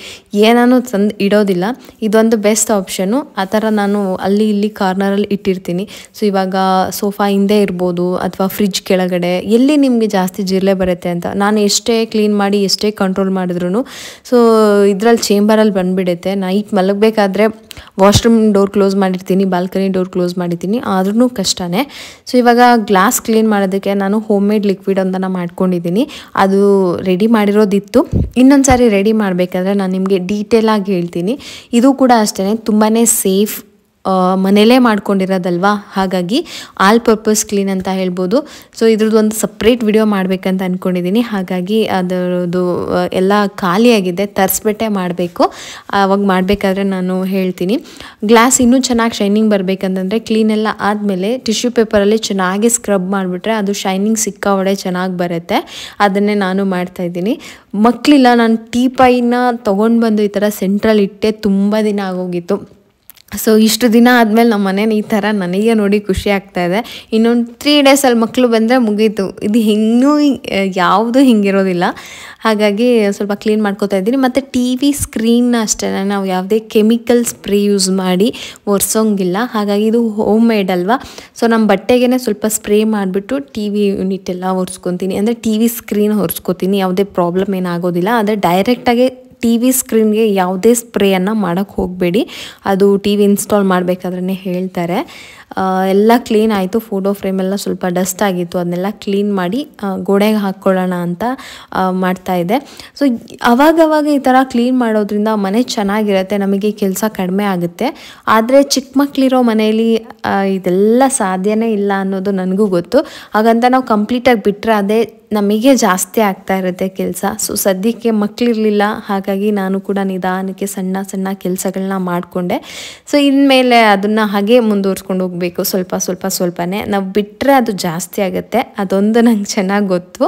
ಏನಾನು ತಂದು ಇಡೋದಿಲ್ಲ. ಇದೊಂದು ಬೆಸ್ಟ್ ಆಪ್ಷನ್ನು. ಆ ಥರ ನಾನು ಅಲ್ಲಿ ಇಲ್ಲಿ ಕಾರ್ನರಲ್ಲಿ ಇಟ್ಟಿರ್ತೀನಿ. ಸೊ ಇವಾಗ ಸೋಫಾ ಹಿಂದೆ ಇರ್ಬೋದು ಅಥವಾ ಫ್ರಿಜ್ ಕೆಳಗಡೆ ಎಲ್ಲಿ ನಿಮಗೆ ಜಾಸ್ತಿ ಜಿರಳೆ ಬರುತ್ತೆ ಅಂತ ನಾನು ಎಷ್ಟೇ ಕ್ಲೀನ್ ಮಾಡಿ ಎಷ್ಟೇ ಕಂಟ್ರೋಲ್ ಮಾಡಿದ್ರು ಸೊ ಇದರಲ್ಲಿ ಚೇಂಬರಲ್ಲಿ ಬಂದುಬಿಡುತ್ತೆ. ನೈಟ್ ಮಲಗಬೇಕಾದ್ರೆ ವಾಶ್ರೂಮ್ ಡೋರ್ ಕ್ಲೋಸ್ ಮಾಡಿರ್ತೀನಿ, ಬಾಲ್ಕನಿ ಡೋರ್ ಕ್ಲೋಸ್ ಮಾಡಿರ್ತೀನಿ, ಆದ್ರೂ ಕಷ್ಟನೇ. ಸೊ ಇವಾಗ ಗ್ಲಾಸ್ ಕ್ಲೀನ್ ಮಾಡೋದಕ್ಕೆ ನಾನು ಹೋಮ್ ಮೇಡ್ ಲಿಕ್ವಿಡ್ ಒಂದನ್ನು ಮಾಡ್ಕೊಂಡಿದ್ದೀನಿ. ಅದು ರೆಡಿ ಮಾಡಿರೋದಿತ್ತು. ಇನ್ನೊಂದು ಸಾರಿ ರೆಡಿ ಮಾಡಬೇಕಾದ್ರೆ ನಾನು ನಿಮಗೆ ಡೀಟೇಲಾಗಿ ಹೇಳ್ತೀನಿ. ಇದು ಕೂಡ ಅಷ್ಟೇ ತುಂಬಾ ಸೇಫ್, ಮನೇಲೇ ಮಾಡ್ಕೊಂಡಿರೋದಲ್ವಾ, ಹಾಗಾಗಿ ಆಲ್ ಪರ್ಪಸ್ ಕ್ಲೀನ್ ಅಂತ ಹೇಳ್ಬೋದು. ಸೊ ಇದ್ರದ್ದು ಒಂದು ಸಪ್ರೇಟ್ ವಿಡಿಯೋ ಮಾಡಬೇಕಂತ ಅಂದ್ಕೊಂಡಿದ್ದೀನಿ. ಹಾಗಾಗಿ ಅದರದ್ದು ಎಲ್ಲ ಖಾಲಿಯಾಗಿದೆ, ತರಿಸ್ಬಿಟ್ಟೆ ಮಾಡಬೇಕು. ಆವಾಗ ಮಾಡಬೇಕಾದ್ರೆ ನಾನು ಹೇಳ್ತೀನಿ. ಗ್ಲಾಸ್ ಇನ್ನೂ ಚೆನ್ನಾಗಿ ಶೈನಿಂಗ್ ಬರಬೇಕಂತಂದರೆ ಕ್ಲೀನೆಲ್ಲ ಆದಮೇಲೆ ಟಿಶ್ಯೂ ಪೇಪರಲ್ಲಿ ಚೆನ್ನಾಗಿ ಸ್ಕ್ರಬ್ ಮಾಡಿಬಿಟ್ರೆ ಅದು ಶೈನಿಂಗ್ ಸಿಕ್ಕಾವಡೆ ಚೆನ್ನಾಗಿ ಬರುತ್ತೆ. ಅದನ್ನೇ ನಾನು ಮಾಡ್ತಾಯಿದ್ದೀನಿ. ಮಕ್ಕಳಿಲ್ಲ, ನಾನು ಟೀಪಾಯಿನ ತೊಗೊಂಡು ಬಂದು ಈ ಥರ ಸೆಂಟ್ರಲ್ಲಿ ಇಟ್ಟೆ ತುಂಬ ದಿನ ಆಗೋಗಿತ್ತು. ಸೊ ಇಷ್ಟು ದಿನ ಆದಮೇಲೆ ನಮ್ಮ ಮನೇನ ಈ ಥರ ನನಗೆ ನೋಡಿ ಖುಷಿ ಆಗ್ತಾಯಿದೆ. ಇನ್ನೊಂದು 3 ಡೇಸಲ್ಲಿ ಮಕ್ಕಳು ಬಂದರೆ ಮುಗೀತು. ಇದು ಇನ್ನೂ ಯಾವುದೂ ಹಿಂಗಿರೋದಿಲ್ಲ. ಹಾಗಾಗಿ ಸ್ವಲ್ಪ ಕ್ಲೀನ್ ಮಾಡ್ಕೋತಾ ಇದ್ದೀನಿ. ಮತ್ತು ಟಿ ವಿ ಸ್ಕ್ರೀನ್ನ ಅಷ್ಟೇ ನಾವು ಯಾವುದೇ ಕೆಮಿಕಲ್ ಸ್ಪ್ರೇ ಯೂಸ್ ಮಾಡಿ ಒರೆಸೋಂಗಿಲ್ಲ. ಹಾಗಾಗಿ ಇದು ಹೋಮ್ ಮೇಡ್ ಅಲ್ವಾ. ಸೊ ನಮ್ಮ ಬಟ್ಟೆಗೆ ಸ್ವಲ್ಪ ಸ್ಪ್ರೇ ಮಾಡಿಬಿಟ್ಟು ಟಿ ವಿ ಯೂನಿಟ್ ಎಲ್ಲ ಒರೆಸ್ಕೊತೀನಿ, ಅಂದರೆ ಟಿ ವಿ ಸ್ಕ್ರೀನ್ ಒರೆಸ್ಕೊತೀನಿ. ಯಾವುದೇ ಪ್ರಾಬ್ಲಮ್ ಏನಾಗೋದಿಲ್ಲ. ಆದರೆ ಡೈರೆಕ್ಟಾಗಿ ಟಿ ವಿ ಸ್ಕ್ರೀನ್ಗೆ ಯಾವುದೇ ಸ್ಪ್ರೇಯನ್ನು ಮಾಡೋಕ್ಕೆ ಹೋಗಬೇಡಿ. ಅದು ಟಿ ವಿ ಇನ್ಸ್ಟಾಲ್ ಮಾಡಬೇಕಾದ್ರೆ ಹೇಳ್ತಾರೆ. ಎಲ್ಲ ಕ್ಲೀನ್ ಆಯಿತು. ಫೋಟೋ ಫ್ರೇಮೆಲ್ಲ ಸ್ವಲ್ಪ ಡಸ್ಟ್ ಆಗಿತ್ತು, ಅದನ್ನೆಲ್ಲ ಕ್ಲೀನ್ ಮಾಡಿ ಗೋಡೆಗೆ ಹಾಕ್ಕೊಳ್ಳೋಣ ಅಂತ ಮಾಡ್ತಾಯಿದ್ದೆ. ಸೊ ಅವಾಗವಾಗ ಈ ಥರ ಕ್ಲೀನ್ ಮಾಡೋದ್ರಿಂದ ಮನೆ ಚೆನ್ನಾಗಿರುತ್ತೆ, ನಮಗೆ ಕೆಲಸ ಕಡಿಮೆ ಆಗುತ್ತೆ. ಆದರೆ ಚಿಕ್ಕ ಮಕ್ಕಳಿರೋ ಮನೆಯಲ್ಲಿ ಇದೆಲ್ಲ ಸಾಧ್ಯನೇ ಇಲ್ಲ ಅನ್ನೋದು ನನಗೂ ಗೊತ್ತು. ಹಾಗಂತ ನಾವು ಕಂಪ್ಲೀಟಾಗಿ ಬಿಟ್ಟರೆ ಅದೇ ನಮಗೆ ಜಾಸ್ತಿ ಆಗ್ತಾ ಇರುತ್ತೆ ಕೆಲಸ. ಸೊ ಸದ್ಯಕ್ಕೆ ಮಕ್ಕಳಿರಲಿಲ್ಲ, ಹಾಗಾಗಿ ನಾನು ಕೂಡ ನಿಧಾನಕ್ಕೆ ಸಣ್ಣ ಸಣ್ಣ ಕೆಲಸಗಳನ್ನ ಮಾಡಿಕೊಂಡೆ. ಸೊ ಇನ್ಮೇಲೆ ಅದನ್ನು ಹಾಗೆ ಮುಂದುವರ್ಸ್ಕೊಂಡು ಹೋಗಬೇಕು, ಸ್ವಲ್ಪನೇ. ನಾವು ಬಿಟ್ಟರೆ ಅದು ಜಾಸ್ತಿ ಆಗುತ್ತೆ, ಅದೊಂದು ನಂಗೆ ಚೆನ್ನಾಗಿ ಗೊತ್ತು.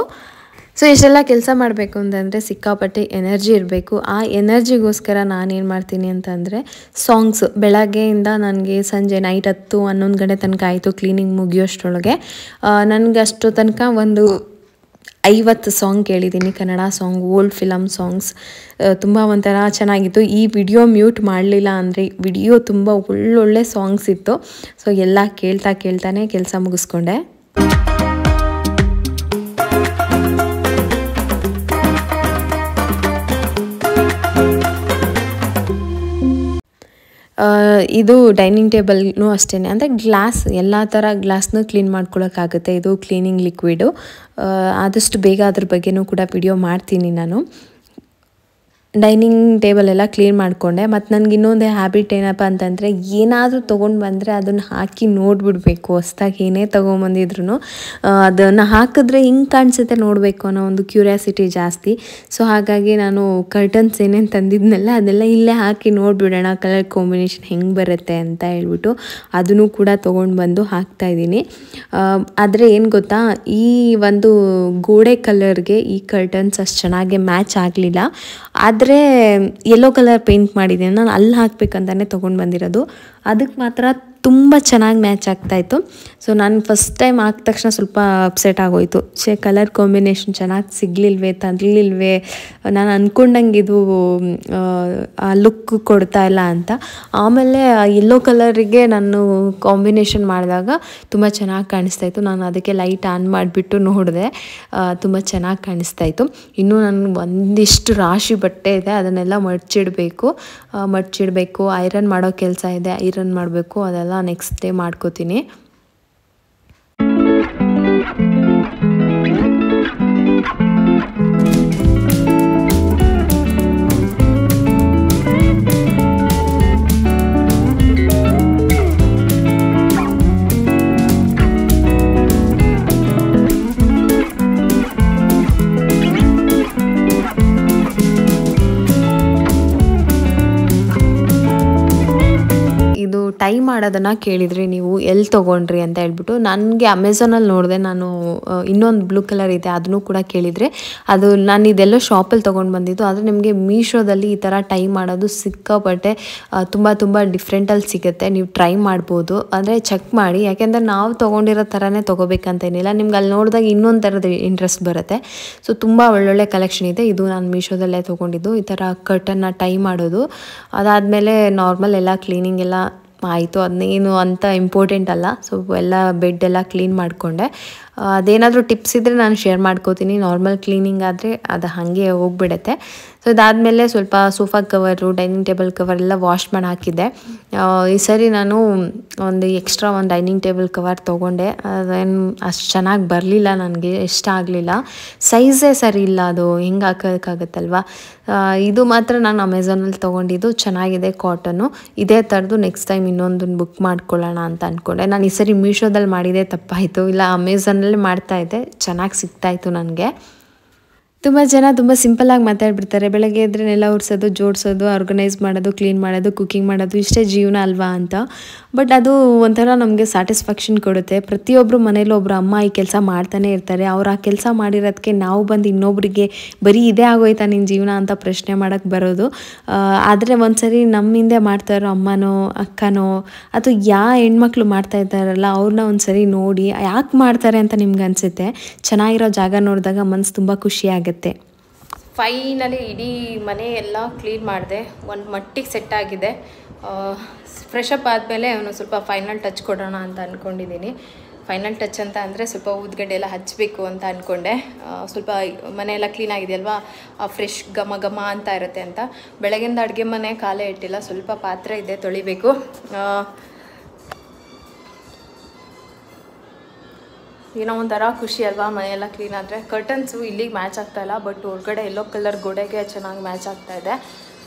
ಸೊ ಇಷ್ಟೆಲ್ಲ ಕೆಲಸ ಮಾಡಬೇಕು ಅಂತಂದರೆ ಸಿಕ್ಕಾಪಟ್ಟೆ ಎನರ್ಜಿ ಇರಬೇಕು. ಆ ಎನರ್ಜಿಗೋಸ್ಕರ ನಾನೇನು ಮಾಡ್ತೀನಿ ಅಂತಂದರೆ ಸಾಂಗ್ಸ್ ಬೆಳಗ್ಗೆಯಿಂದ ನನಗೆ ಸಂಜೆ ನೈಟ್ 10-11 ಗಂಟೆ ತನಕ ಆಯಿತು ಕ್ಲೀನಿಂಗ್ ಮುಗಿಯೋಷ್ಟರೊಳಗೆ. ನನಗೆ ಅಷ್ಟು ತನಕ ಒಂದು 50 ಸಾಂಗ್ ಕೇಳಿದ್ದೀನಿ, Kannada song, old film songs. ತುಂಬ ಒಂಥರ ಚೆನ್ನಾಗಿತ್ತು. ಈ ವಿಡಿಯೋ ಮ್ಯೂಟ್ ಮಾಡಲಿಲ್ಲ ಅಂದರೆ ವಿಡಿಯೋ ತುಂಬ ಒಳ್ಳೊಳ್ಳೆ ಸಾಂಗ್ಸ್ ಇತ್ತು. ಸೊ ಎಲ್ಲ ಕೇಳ್ತಾನೆ ಕೆಲಸ ಮುಗಿಸ್ಕೊಂಡೆ. ಇದು ಡೈನಿಂಗ್ ಟೇಬಲ್ನೂ ಅಷ್ಟೇ, ಅಂದರೆ ಗ್ಲಾಸ್ ಎಲ್ಲ ಥರ ಗ್ಲಾಸ್ನೂ ಕ್ಲೀನ್ ಮಾಡ್ಕೊಳ್ಳೋಕ್ಕಾಗುತ್ತೆ. ಇದು ಕ್ಲೀನಿಂಗ್ ಲಿಕ್ವಿಡು. ಆದಷ್ಟು ಬೇಗ ಅದ್ರ ಬಗ್ಗೆನೂ ಕೂಡ ವಿಡಿಯೋ ಮಾಡ್ತೀನಿ ನಾನು. ಡೈನಿಂಗ್ ಟೇಬಲ್ ಎಲ್ಲ ಕ್ಲೀನ್ ಮಾಡಿಕೊಂಡೆ. ಮತ್ತು ನನಗೆ ಇನ್ನೊಂದು ಹ್ಯಾಬಿಟ್ ಏನಪ್ಪ ಅಂತಂದರೆ ಏನಾದರೂ ತೊಗೊಂಡು ಬಂದರೆ ಅದನ್ನು ಹಾಕಿ ನೋಡಿಬಿಡ್ಬೇಕು. ಹೊಸ್ದಾಗಿ ಏನೇ ತೊಗೊಂಬಂದಿದ್ರು ಅದನ್ನು ಹಾಕಿದ್ರೆ ಹಿಂಗೆ ಕಾಣಿಸುತ್ತೆ ನೋಡಬೇಕು ಅನ್ನೋ ಒಂದು ಕ್ಯೂರಿಯಾಸಿಟಿ ಜಾಸ್ತಿ. ಸೊ ಹಾಗಾಗಿ ನಾನು ಕರ್ಟನ್ಸ್ ಏನೇನು ತಂದಿದ್ನೆಲ್ಲ ಅದೆಲ್ಲ ಇಲ್ಲೇ ಹಾಕಿ ನೋಡಿಬಿಡೋಣ, ಕಲರ್ ಕಾಂಬಿನೇಷನ್ ಹೆಂಗೆ ಬರುತ್ತೆ ಅಂತ ಹೇಳ್ಬಿಟ್ಟು ಅದನ್ನು ಕೂಡ ತೊಗೊಂಡು ಬಂದು ಹಾಕ್ತಾಯಿದ್ದೀನಿ. ಆದರೆ ಏನು ಗೊತ್ತಾ, ಈ ಒಂದು ಗೋಡೆ ಕಲರ್ಗೆ ಈ ಕರ್ಟನ್ಸ್ ಅಷ್ಟು ಚೆನ್ನಾಗಿ ಮ್ಯಾಚ್ ಆಗಲಿಲ್ಲ. ಆದರೆ ಯೆಲ್ಲೋ ಕಲರ್ ಪೇಂಟ್ ಮಾಡಿದ್ದೀನಿ ನಾನು, ಅಲ್ಲಿ ಹಾಕಬೇಕಂತಲೇ ತೊಗೊಂಡು ಬಂದಿರೋದು. ಅದಕ್ಕೆ ಮಾತ್ರ ತುಂಬ ಚೆನ್ನಾಗಿ ಮ್ಯಾಚ್ ಆಗ್ತಾಯಿತ್ತು. ಸೊ ನಾನು ಫಸ್ಟ್ ಟೈಮ್ ಹಾಕಿದ ತಕ್ಷಣ ಸ್ವಲ್ಪ ಅಪ್ಸೆಟ್ ಆಗೋಯಿತು. ಕಲರ್ ಕಾಂಬಿನೇಷನ್ ಚೆನ್ನಾಗಿ ತರಲಿಲ್ವೇ, ನಾನು ಅಂದ್ಕೊಂಡಂಗೆ ಇದು ಲುಕ್ ಕೊಡ್ತಾ ಇಲ್ಲ ಅಂತ. ಆಮೇಲೆ ಯೆಲ್ಲೋ ಕಲರಿಗೆ ನಾನು ಕಾಂಬಿನೇಷನ್ ಮಾಡಿದಾಗ ತುಂಬ ಚೆನ್ನಾಗಿ ಕಾಣಿಸ್ತಾಯಿತ್ತು. ನಾನು ಅದಕ್ಕೆ ಲೈಟ್ ಆನ್ ಮಾಡಿಬಿಟ್ಟು ನೋಡಿದೆ, ತುಂಬ ಚೆನ್ನಾಗಿ ಕಾಣಿಸ್ತಾಯಿತ್ತು. ಇನ್ನೂ ನನಗೆ ಒಂದಿಷ್ಟು ರಾಶಿ ಬಟ್ಟೆ ಇದೆ, ಅದನ್ನೆಲ್ಲ ಮಡ್ಚಿಡಬೇಕು. ಐರನ್ ಮಾಡೋ ಕೆಲಸ ಇದೆ, ಐರನ್ ಮಾಡಬೇಕು. ಅದೆಲ್ಲ ನೆಕ್ಸ್ಟ್ ಡೇ ಮಾಡ್ಕೋತೀನಿ. ಟೈ ಮಾಡೋದನ್ನು ಕೇಳಿದ್ರಿ ನೀವು, ಎಲ್ಲಿ ತೊಗೊಂಡ್ರಿ ಅಂತ ಹೇಳ್ಬಿಟ್ಟು. ನನಗೆ ಅಮೆಝಾನಲ್ಲಿ ನೋಡಿದೆ, ನಾನು ಇನ್ನೊಂದು ಬ್ಲೂ ಕಲರ್ ಇದೆ ಅದನ್ನು ಕೂಡ ಕೇಳಿದರೆ, ಅದು ನಾನು ಇದೆಲ್ಲೋ ಶಾಪಲ್ಲಿ ತೊಗೊಂಡು ಬಂದಿದ್ದು. ಆದರೆ ನಿಮಗೆ ಮೀಶೋದಲ್ಲಿ ಈ ಥರ ಟೈ ಮಾಡೋದು ಸಿಕ್ಕಾಪಟ್ಟೆ ತುಂಬ ಡಿಫ್ರೆಂಟಲ್ಲಿ ಸಿಗುತ್ತೆ. ನೀವು ಟ್ರೈ ಮಾಡ್ಬೋದು, ಅಂದರೆ ಚೆಕ್ ಮಾಡಿ. ಯಾಕೆಂದರೆ ನಾವು ತೊಗೊಂಡಿರೋ ಥರನೇ ತೊಗೋಬೇಕಂತೇನಿಲ್ಲ, ನಿಮ್ಗೆ ಅಲ್ಲಿ ನೋಡಿದಾಗ ಇನ್ನೊಂದು ಥರದ ಇಂಟ್ರೆಸ್ಟ್ ಬರುತ್ತೆ. ಸೊ ತುಂಬ ಒಳ್ಳೊಳ್ಳೆ ಕಲೆಕ್ಷನ್ ಇದೆ. ಇದು ನಾನು ಮೀಶೋದಲ್ಲೇ ತೊಗೊಂಡಿದ್ದು, ಈ ಥರ ಕರ್ಟನ್ನ ಟೈ ಮಾಡೋದು. ಅದಾದಮೇಲೆ ನಾರ್ಮಲ್ ಎಲ್ಲ ಕ್ಲೀನಿಂಗ್ ಎಲ್ಲ ಆಯಿತು, ಅದನ್ನೇನು ಅಂತ ಇಂಪಾರ್ಟೆಂಟ್ ಅಲ್ಲ. ಸೊ ಎಲ್ಲ ಬೆಡ್ ಎಲ್ಲ ಕ್ಲೀನ್ ಮಾಡಿಕೊಂಡೆ. ಅದೇನಾದರೂ ಟಿಪ್ಸ್ ಇದ್ದರೆ ನಾನು ಶೇರ್ ಮಾಡ್ಕೋತೀನಿ. ನಾರ್ಮಲ್ ಕ್ಲೀನಿಂಗ್ ಆದರೆ ಅದು ಹಾಗೆ ಹೋಗ್ಬಿಡುತ್ತೆ. ಸೊ ಇದಾದಮೇಲೆ ಸ್ವಲ್ಪ sofa cover, dining table cover ಎಲ್ಲ ವಾಶ್ ಮಾಡಿ ಹಾಕಿದ್ದೆ. ಈ ಸರಿ ನಾನು ಒಂದು ಎಕ್ಸ್ಟ್ರಾ ಒಂದು ಡೈನಿಂಗ್ ಟೇಬಲ್ ಕವರ್ ತೊಗೊಂಡೆ. ಅದೇನು ಅಷ್ಟು ಚೆನ್ನಾಗಿ ಬರಲಿಲ್ಲ, ನನಗೆ ಇಷ್ಟ ಆಗಲಿಲ್ಲ. ಸೈಜೇ ಸರಿ ಇಲ್ಲ, ಅದು ಹೆಂಗೆ ಹಾಕೋಕ್ಕಾಗತ್ತಲ್ವ. ಇದು ಮಾತ್ರ ನಾನು ಅಮೆಝಾನಲ್ಲಿ ತೊಗೊಂಡಿದ್ದು, ಚೆನ್ನಾಗಿದೆ ಕಾಟನ್ನು. ಇದೇ ಥರದ್ದು ನೆಕ್ಸ್ಟ್ ಟೈಮ್ ಇನ್ನೊಂದನ್ನು ಬುಕ್ ಮಾಡ್ಕೊಳ್ಳೋಣ ಅಂತ ಅಂದ್ಕೊಂಡೆ. ನಾನು ಈ ಸರಿ ಮೀಶೋದಲ್ಲಿ ಮಾಡಿದೆ ತಪ್ಪಾಯಿತು, ಇಲ್ಲ ಅಮೆಝಾನಲ್ಲಿ ಮಾಡ್ತಾಯಿದ್ದೆ, ಚೆನ್ನಾಗಿ ಸಿಗ್ತಾಯಿತ್ತು ನನಗೆ. ತುಂಬ ಜನ ತುಂಬ ಸಿಂಪಲ್ಲಾಗಿ ಮಾತಾಡ್ಬಿಡ್ತಾರೆ, ಬೆಳಗ್ಗೆ ಎದ್ರೆ ನೆಲ ಒರೆಸೋದು, ಜೋಡಿಸೋದು, ಆರ್ಗನೈಸ್ ಮಾಡೋದು, ಕ್ಲೀನ್ ಮಾಡೋದು, ಕುಕ್ಕಿಂಗ್ ಮಾಡೋದು, ಇಷ್ಟೇ ಜೀವನ ಅಲ್ವಾ ಅಂತ. ಬಟ್ ಅದು ಒಂಥರ ನಮಗೆ ಸ್ಯಾಟಿಸ್ಫ್ಯಾಕ್ಷನ್ ಕೊಡುತ್ತೆ. ಪ್ರತಿಯೊಬ್ಬರು ಮನೇಲಿ ಒಬ್ಬರು ಅಮ್ಮ ಈ ಕೆಲಸ ಮಾಡ್ತಾನೆ ಇರ್ತಾರೆ. ಅವ್ರು ಆ ಕೆಲಸ ಮಾಡಿರೋದಕ್ಕೆ ನಾವು ಬಂದು ಇನ್ನೊಬ್ರಿಗೆ ಬರೀ ಇದೇ ಆಗೋಯ್ತಾ ನಿನ್ನ ಜೀವನ ಅಂತ ಪ್ರಶ್ನೆ ಮಾಡೋಕ್ಕೆ ಬರೋದು. ಆದರೆ ಒಂದ್ಸರಿ ನಮ್ಮ ಹಿಂದೆ ಮಾಡ್ತಾ ಇರೋ ಅಮ್ಮನೋ ಅಕ್ಕನೋ ಅಥವಾ ಹೆಣ್ಮಕ್ಳು ಮಾಡ್ತಾ ಇದ್ದಾರಲ್ಲ, ಅವ್ರನ್ನ ಒಂದ್ಸರಿ ನೋಡಿ ಯಾಕೆ ಮಾಡ್ತಾರೆ ಅಂತ ನಿಮ್ಗೆ ಅನಿಸುತ್ತೆ. ಚೆನ್ನಾಗಿರೋ ಜಾಗ ನೋಡಿದಾಗ ಮನಸ್ಸು ತುಂಬ ಖುಷಿ ಆಗುತ್ತೆ. ಫೈನಲಿ ಇಡೀ ಮನೆ ಎಲ್ಲ ಕ್ಲೀನ್ ಮಾಡಿದೆ, ಒಂದು ಮಟ್ಟಿಗೆ ಸೆಟ್ ಆಗಿದೆ. ಫ್ರೆಶ್ ಅಪ್ ಆದಮೇಲೆ ಅವನು ಸ್ವಲ್ಪ ಫೈನಲ್ ಟಚ್ ಕೊಡೋಣ ಅಂತ ಅಂದ್ಕೊಂಡಿದ್ದೀನಿ. ಫೈನಲ್ ಟಚ್ ಅಂತ ಅಂದರೆ ಸ್ವಲ್ಪ ಊದ್ಗಡ್ಡೆ ಎಲ್ಲ ಹಚ್ಚಬೇಕು ಅಂತ ಅಂದ್ಕೊಂಡೆ. ಸ್ವಲ್ಪ ಮನೆಯೆಲ್ಲ ಕ್ಲೀನ್ ಆಗಿದೆಯಲ್ವಾ, ಫ್ರೆಶ್ ಘಮ ಘಮ ಅಂತ ಇರುತ್ತೆ ಅಂತ. ಬೆಳಗಿಂದ ಅಡುಗೆ ಮನೆ ಕಾಲೇ ಇಟ್ಟಿಲ್ಲ, ಸ್ವಲ್ಪ ಪಾತ್ರೆ ಇದೆ ತೊಳಿಬೇಕು. ಏನೋ ಒಂಥರ ಖುಷಿ ಅಲ್ವಾ ಮನೆಯೆಲ್ಲ ಕ್ಲೀನ್ ಆದರೆ. ಕರ್ಟನ್ಸು ಇಲ್ಲಿಗೆ ಮ್ಯಾಚ್ ಆಗ್ತಾಯಿಲ್ಲ, ಬಟ್ ಹೊರಗಡೆ ಎಲ್ಲೋ ಕಲರ್ ಗೋಡೆಗೆ ಚೆನ್ನಾಗಿ ಮ್ಯಾಚ್ ಆಗ್ತಾಯಿದೆ.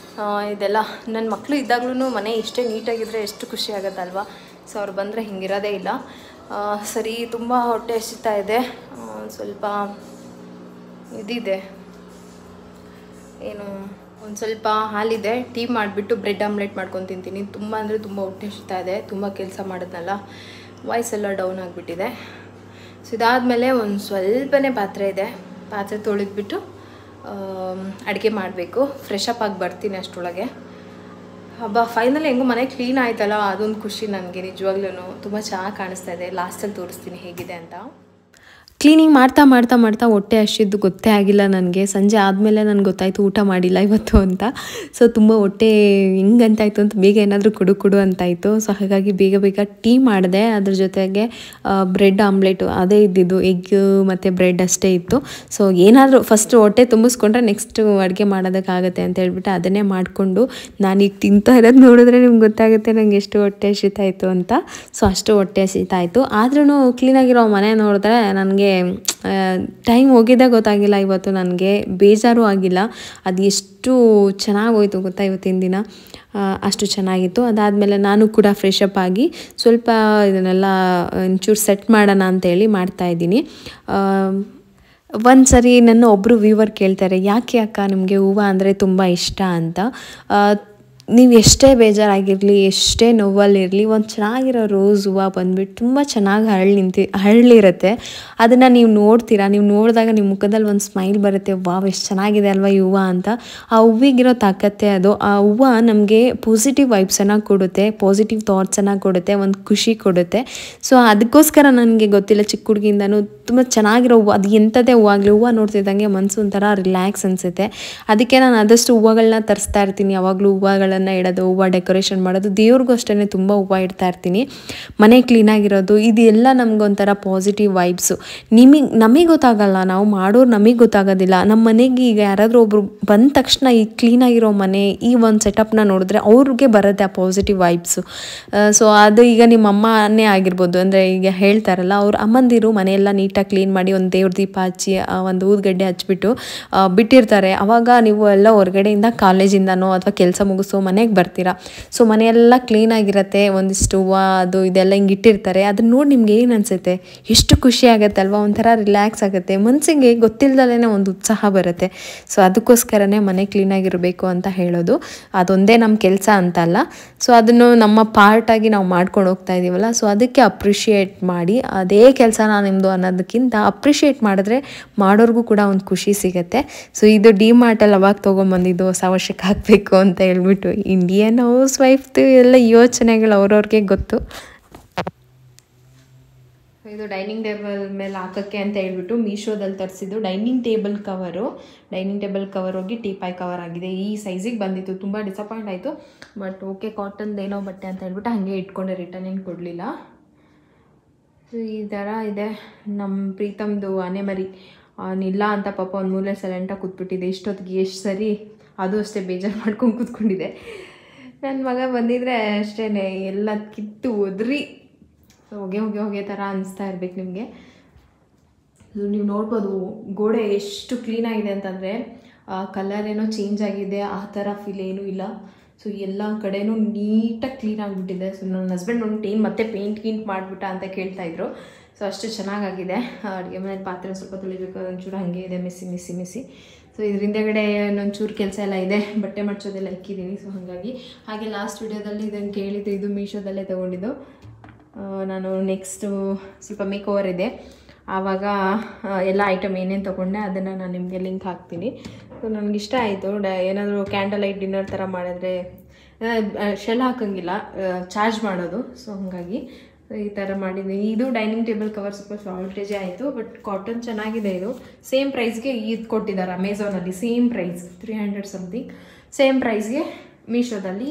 ಇದೆಲ್ಲ ನನ್ನ ಮಕ್ಕಳು ಇದ್ದಾಗ್ಲೂ ಮನೆ ಇಷ್ಟೇ ನೀಟಾಗಿದ್ದರೆ ಎಷ್ಟು ಖುಷಿ ಆಗುತ್ತಲ್ವ. ಸೊ ಅವ್ರು ಬಂದರೆ ಹಿಂಗಿರೋದೇ ಇಲ್ಲ. ಸರಿ, ತುಂಬ ಹೊಟ್ಟೆ ಹಸಿತಾ ಇದೆ. ಸ್ವಲ್ಪ ಇದಿದೆ, ಏನು ಒಂದು ಸ್ವಲ್ಪ ಹಾಲಿದೆ, ಟೀ ಮಾಡಿಬಿಟ್ಟು ಬ್ರೆಡ್ ಆಮ್ಲೆಟ್ ಮಾಡ್ಕೊಂಡು ತಿಂತೀನಿ. ತುಂಬ ಅಂದರೆ ತುಂಬ ಹೊಟ್ಟೆ ಹಸಿತಾ ಇದೆ, ತುಂಬ ಕೆಲಸ ಮಾಡಿದ್ನಲ್ಲ, ವಾಯ್ಸೆಲ್ಲ ಡೌನ್ ಆಗಿಬಿಟ್ಟಿದೆ. ಸೊ ಇದಾದಮೇಲೆ ಒಂದು ಸ್ವಲ್ಪನೇ ಪಾತ್ರೆ ಇದೆ, ಪಾತ್ರೆ ತೊಳೆದ್ಬಿಟ್ಟು ಅಡುಗೆ ಮಾಡಬೇಕು. ಫ್ರೆಶ್ ಅಪ್ ಆಗಿ ಬರ್ತೀನಿ ಅಷ್ಟರೊಳಗೆ. ಹಬ್ಬ ಫೈನಲಿ ಹೆಂಗೂ ಮನೆ ಕ್ಲೀನ್ ಆಯ್ತಲ್ಲ, ಅದೊಂದು ಖುಷಿ ನನಗೆ ನಿಜವಾಗ್ಲೂ. ತುಂಬ ಚೆನ್ನಾಗಿ ಕಾಣಿಸ್ತಾ ಇದೆ. ಲಾಸ್ಟಲ್ಲಿ ತೋರಿಸ್ತೀನಿ ಹೇಗಿದೆ ಅಂತ. ಕ್ಲೀನಿಂಗ್ ಮಾಡ್ತಾ ಮಾಡ್ತಾ ಮಾಡ್ತಾ ಹೊಟ್ಟೆ ಹಸಿದ್ದು ಗೊತ್ತೇ ಆಗಿಲ್ಲ ನನಗೆ. ಸಂಜೆ ಆದಮೇಲೆ ನನಗೆ ಗೊತ್ತಾಯಿತು ಊಟ ಮಾಡಿಲ್ಲ ಇವತ್ತು ಅಂತ. ಸೊ ತುಂಬ ಹೊಟ್ಟೆ ಹೆಂಗಂತಾಯಿತು ಅಂತ ಬೇಗ ಏನಾದರೂ ಕೊಡು ಅಂತಾಯಿತು. ಸೊ ಹಾಗಾಗಿ ಬೇಗ ಬೇಗ ಟೀ ಮಾಡಿದೆ. ಅದ್ರ ಜೊತೆಗೆ ಬ್ರೆಡ್ ಆಮ್ಲೆಟು ಅದೇ ಇದ್ದಿದ್ದು, ಎಗ್ ಮತ್ತು ಬ್ರೆಡ್ ಅಷ್ಟೇ ಇತ್ತು. ಸೊ ಏನಾದರೂ ಫಸ್ಟು ಹೊಟ್ಟೆ ತುಂಬಿಸ್ಕೊಂಡ್ರೆ ನೆಕ್ಸ್ಟು ಅಡುಗೆ ಮಾಡೋದಕ್ಕಾಗತ್ತೆ ಅಂತ ಹೇಳ್ಬಿಟ್ಟು ಅದನ್ನೇ ಮಾಡಿಕೊಂಡು ನಾನೀಗ ತಿಂತಾ ಇರೋದು ನೋಡಿದ್ರೆ ನಿಮ್ಗೆ ಗೊತ್ತಾಗುತ್ತೆ ನನಗೆ ಎಷ್ಟು ಹೊಟ್ಟೆ ಹಸಿತಾಯಿತು ಅಂತ. ಸೊ ಅಷ್ಟು ಹೊಟ್ಟೆ ಹಸಿತಾಯಿತು. ಆದ್ರೂ ಕ್ಲೀನಾಗಿರೋ ಮನೆ ನೋಡಿದ್ರೆ ನನಗೆ ಟೈಮ್ ಹೋಗಿದ್ದೇ ಗೊತ್ತಾಗಿಲ್ಲ. ಇವತ್ತು ನನಗೆ ಬೇಜಾರು ಆಗಿಲ್ಲ. ಅದು ಎಷ್ಟು ಚೆನ್ನಾಗೋಯ್ತು ಗೊತ್ತಾ ಇವತ್ತಿನ ದಿನ, ಅಷ್ಟು ಚೆನ್ನಾಗಿತ್ತು. ಅದಾದಮೇಲೆ ನಾನು ಕೂಡ ಫ್ರೆಶ್ ಅಪ್ ಆಗಿ ಸ್ವಲ್ಪ ಇದನ್ನೆಲ್ಲ ಒಂಚೂರು ಸೆಟ್ ಮಾಡೋಣ ಅಂತೇಳಿ ಮಾಡ್ತಾಯಿದ್ದೀನಿ. ಒಂದು ಸರಿ ನನ್ನ ಒಬ್ಬರು ವ್ಯೂವರ್ ಕೇಳ್ತಾರೆ, ಯಾಕೆ ಅಕ್ಕ ನಿಮಗೆ ಹೂವು ಅಂದರೆ ತುಂಬ ಇಷ್ಟ ಅಂತ. ನೀವು ಎಷ್ಟೇ ಬೇಜಾರಾಗಿರಲಿ, ಎಷ್ಟೇ ನೋವಲ್ಲಿರಲಿ, ಒಂದು ಚೆನ್ನಾಗಿರೋ ರೋಸ್ ಹೂವು ಬಂದುಬಿಟ್ಟು ತುಂಬ ಚೆನ್ನಾಗಿ ಹರಳಿರುತ್ತೆ. ಅದನ್ನು ನೀವು ನೋಡ್ತೀರಾ, ನೀವು ನೋಡಿದಾಗ ನಿಮ್ಮ ಮುಖದಲ್ಲಿ ಒಂದು ಸ್ಮೈಲ್ ಬರುತ್ತೆ, ವಾವ್ ಎಷ್ಟು ಚೆನ್ನಾಗಿದೆ ಅಲ್ವಾ ಈ ಹೂವು ಅಂತ. ಆ ಹೂವಿಗಿರೋ ತಾಕತ್ತೆ ಅದು. ಆ ಹೂವು ನಮಗೆ ಪಾಸಿಟಿವ್ ವೈಬ್ಸನ್ನು ಕೊಡುತ್ತೆ, ಪಾಸಿಟಿವ್ ಥಾಟ್ಸನ್ನು ಕೊಡುತ್ತೆ, ಒಂದು ಖುಷಿ ಕೊಡುತ್ತೆ. ಸೊ ಅದಕ್ಕೋಸ್ಕರ ನನಗೆ ಗೊತ್ತಿಲ್ಲ, ಚಿಕ್ಕ ಹುಡುಗಿಯಿಂದನೂ ತುಂಬ ಚೆನ್ನಾಗಿರೋ ಹೂವು, ಅದು ಎಂಥದೇ ಹೂವಾಗಲಿ, ಹೂವು ನೋಡ್ತಿದ್ದಂಗೆ ಮನಸ್ಸು ಒಂಥರ ರಿಲ್ಯಾಕ್ಸ್ ಅನಿಸುತ್ತೆ. ಅದಕ್ಕೆ ನಾನು ಆದಷ್ಟು ಹೂವುಗಳನ್ನ ತರಿಸ್ತಾ ಇರ್ತೀನಿ. ಯಾವಾಗಲೂ ಹೂವುಗಳನ್ನ ಇಡೋದು, ಹೂವು ಡೆಕೋರೇಷನ್ ಮಾಡೋದು, ದೇವ್ರಿಗೂ ಅಷ್ಟೇ ತುಂಬ ಹೂವು ಇಡ್ತಾ ಇರ್ತೀನಿ. ಮನೆ ಕ್ಲೀನಾಗಿರೋದು, ಇದೆಲ್ಲ ನಮಗೊಂಥರ ಪಾಸಿಟಿವ್ ವೈಬ್ಸು. ನಮಗೆ ಗೊತ್ತಾಗಲ್ಲ, ನಾವು ಮಾಡೋರು ನಮಗೆ ಗೊತ್ತಾಗೋದಿಲ್ಲ. ನಮ್ಮ ಮನೆಗೆ ಈಗ ಯಾರಾದರೂ ಒಬ್ರು ಬಂದ ತಕ್ಷಣ ಈ ಕ್ಲೀನಾಗಿರೋ ಮನೆ, ಈ ಒಂದು ಸೆಟಪ್ನ ನೋಡಿದ್ರೆ ಅವ್ರಿಗೆ ಬರುತ್ತೆ ಆ ಪಾಸಿಟಿವ್ ವೈಬ್ಸು. ಸೊ ಅದು ಈಗ ನಿಮ್ಮ ಅಮ್ಮನೇ ಆಗಿರ್ಬೋದು, ಅಂದರೆ ಈಗ ಹೇಳ್ತಾರಲ್ಲ, ಅವ್ರ ಅಮ್ಮಂದಿರು ಮನೆಯೆಲ್ಲ ನೀಟಾಗಿ ಕ್ಲೀನ್ ಮಾಡಿ ಒಂದು ದೇವ್ರ ದೀಪ ಹಚ್ಚಿ ಒಂದು ಊದ್ಗಡ್ಡೆ ಹಚ್ಬಿಟ್ಟು ಬಿಟ್ಟಿರ್ತಾರೆ. ಆವಾಗ ನೀವು ಎಲ್ಲ ಹೊರಗಡೆಯಿಂದ ಕಾಲೇಜಿಂದನೋ ಅಥವಾ ಕೆಲಸ ಮುಗಿಸೋ ಮನೆಗೆ ಬರ್ತೀರಾ. ಸೊ ಮನೆಯೆಲ್ಲ ಕ್ಲೀನಾಗಿರುತ್ತೆ, ಒಂದಿಷ್ಟು ಹೂವು ಅದು ಇದೆಲ್ಲ ಹಿಂಗೆ ಇಟ್ಟಿರ್ತಾರೆ. ಅದನ್ನ ನೋಡಿ ನಿಮ್ಗೆ ಏನು ಅನಿಸುತ್ತೆ, ಎಷ್ಟು ಖುಷಿ ಆಗುತ್ತೆ ಅಲ್ವಾ, ಒಂಥರ ರಿಲ್ಯಾಕ್ಸ್ ಆಗುತ್ತೆ, ಮನಸ್ಸಿಗೆ ಗೊತ್ತಿಲ್ಲದಲೇ ಒಂದು ಉತ್ಸಾಹ ಬರುತ್ತೆ. ಸೊ ಅದಕ್ಕೋಸ್ಕರನೇ ಮನೆ ಕ್ಲೀನಾಗಿರಬೇಕು ಅಂತ ಹೇಳೋದು. ಅದೊಂದೇ ನಮ್ಮ ಕೆಲಸ ಅಂತಲ್ಲ, ಸೊ ಅದನ್ನು ನಮ್ಮ ಪಾರ್ಟಾಗಿ ನಾವು ಮಾಡ್ಕೊಂಡು ಹೋಗ್ತಾ ಇದ್ದೀವಲ್ಲ. ಸೊ ಅದಕ್ಕೆ ಅಪ್ರಿಷಿಯೇಟ್ ಮಾಡಿ, ಅದೇ ಕೆಲಸನ ನಿಮ್ಮದು ಅನ್ನೋದಕ್ಕಿಂತ ಅಪ್ರಿಷಿಯೇಟ್ ಮಾಡಿದ್ರೆ ಮಾಡೋರ್ಗೂ ಕೂಡ ಒಂದು ಖುಷಿ ಸಿಗುತ್ತೆ. ಸೊ ಇದು ಡಿಮಾರ್ಟಲ್ಲಿ ಅವಾಗ ತೊಗೊಂಬಂದಿದ್ದು, ಹೊಸ ವರ್ಷಕ್ಕೆ ಹಾಕಬೇಕು ಅಂತ ಹೇಳ್ಬಿಟ್ಟು. ಇಂಡಿಯನ್ ಹೌಸ್ ವೈಫ್ದು ಎಲ್ಲ ಯೋಚನೆಗಳು ಅವ್ರವ್ರಿಗೆ ಗೊತ್ತು. ಇದು ಡೈನಿಂಗ್ ಟೇಬಲ್ ಮೇಲೆ ಹಾಕೋಕ್ಕೆ ಅಂತ ಹೇಳ್ಬಿಟ್ಟು ಮೀಶೋದಲ್ಲಿ ತರಿಸಿದ್ದು ಡೈನಿಂಗ್ ಟೇಬಲ್ ಕವರ್ ಹೋಗಿ ಟೀಪಾಯ್ ಕವರ್ ಆಗಿದೆ. ಈ ಸೈಜಿಗೆ ಬಂದಿತ್ತು, ತುಂಬ ಡಿಸಪಾಯಿಂಟ್ ಆಯಿತು. ಬಟ್ ಓಕೆ, ಕಾಟನ್ದೇನೋ ಬಟ್ಟೆ ಅಂತ ಹೇಳ್ಬಿಟ್ಟು ಹಾಗೆ ಇಟ್ಕೊಂಡೆ, ರಿಟರ್ನ್ ಏನು ಕೊಡಲಿಲ್ಲ. ಸೊ ಈ ಥರ ಇದೆ ನಮ್ಮ ಪ್ರೀತಮ್ದು ಆನೆ ಮರಿ. ಇಲ್ಲ ಅಂತ ಪಾಪ ಒಂದು ಮೂಲೆ ಸೈಲೆಂಟಾಗಿ ಕೂತ್ಬಿಟ್ಟಿದೆ ಇಷ್ಟೊತ್ತಿಗೆ. ಎಷ್ಟು ಸರಿ ಅದು ಅಷ್ಟೇ ಬೇಜಾರು ಮಾಡ್ಕೊಂಡು ಕೂತ್ಕೊಂಡಿದೆ. ನನ್ನ ಮಗ ಬಂದಿದ್ರೆ ಅಷ್ಟೇ ಎಲ್ಲ ಕಿತ್ತು ಒದ್ರಿ ಹೊಗೆ ಥರ ಅನಿಸ್ತಾ ಇರ್ಬೇಕು ನಿಮಗೆ. ನೀವು ನೋಡ್ಬೋದು ಗೋಡೆ ಎಷ್ಟು ಕ್ಲೀನಾಗಿದೆ ಅಂತಂದರೆ, ಕಲರ್ ಏನೋ ಚೇಂಜ್ ಆಗಿದೆ ಆ ಥರ ಫೀಲ್ ಏನೂ ಇಲ್ಲ. ಸೊ ಎಲ್ಲ ಕಡೆನೂ ನೀಟಾಗಿ ಕ್ಲೀನ್ ಆಗಿಬಿಟ್ಟಿದೆ. ಸೊ ನನ್ನ ಹಸ್ಬೆಂಡ್ ಒಂದು ಮತ್ತೆ ಪೇಂಟ್ ಮಾಡಿಬಿಟ್ಟ ಅಂತ ಕೇಳ್ತಾಯಿದ್ರು. ಸೊ ಅಷ್ಟು ಚೆನ್ನಾಗಾಗಿದೆ. ಅಡುಗೆ ಮನೇಲಿ ಪಾತ್ರೆ ಸ್ವಲ್ಪ ತೊಳಿಬೇಕು, ಒಂಚೂರು ಹಾಗೆ ಇದೆ ಮಿಸ್ಸಿ. ಸೊ ಇದರಿಂದಗಡೆ ಒಂಚೂರು ಕೆಲಸ ಎಲ್ಲ ಇದೆ, ಬಟ್ಟೆ ಮಡ್ಚೋದೆಲ್ಲ ಇಕ್ಕಿದ್ದೀನಿ. ಸೊ ಹಾಗೆ ಲಾಸ್ಟ್ ವಿಡಿಯೋದಲ್ಲಿ ಇದನ್ನು ಕೇಳಿದ್ದು, ಇದು ಮೀಶೋದಲ್ಲೇ ತೊಗೊಂಡಿದ್ದು. ನಾನು ನೆಕ್ಸ್ಟು ಸ್ವಲ್ಪ ಮೇಕ್ ಓವರ್ ಇದೆ, ಆವಾಗ ಎಲ್ಲ ಐಟಮ್ ಏನೇನು ತೊಗೊಂಡೆ ಅದನ್ನು ನಾನು ನಿಮಗೆ ಲಿಂಕ್ ಹಾಕ್ತೀನಿ. ಸೊ ನನಗಿಷ್ಟ ಆಯಿತು. ಏನಾದರೂ ಕ್ಯಾಂಡಲ್ ಲೈಟ್ ಡಿನ್ನರ್ ಥರ ಮಾಡಿದ್ರೆ ಶೆಲ್ ಹಾಕೋಂಗಿಲ್ಲ, ಚಾರ್ಜ್ ಮಾಡೋದು. ಸೊ ಹಾಗಾಗಿ ಈ ಥರ ಮಾಡಿದ್ದೀನಿ. ಇದು ಡೈನಿಂಗ್ ಟೇಬಲ್ ಕವರ್ ಸ್ವಲ್ಪ ಶಾರ್ಟೇಜೇ ಆಯಿತು, ಬಟ್ ಕಾಟನ್ ಚೆನ್ನಾಗಿದೆ. ಇದು ಸೇಮ್ ಪ್ರೈಸ್ಗೆ ಇದು ಕೊಟ್ಟಿದ್ದಾರೆ ಅಮೆಝಾನಲ್ಲಿ, ಸೇಮ್ ಪ್ರೈಸ್ 300 ಸಮಥಿಂಗ್. ಸೇಮ್ ಪ್ರೈಸ್ಗೆ ಮೀಶೋದಲ್ಲಿ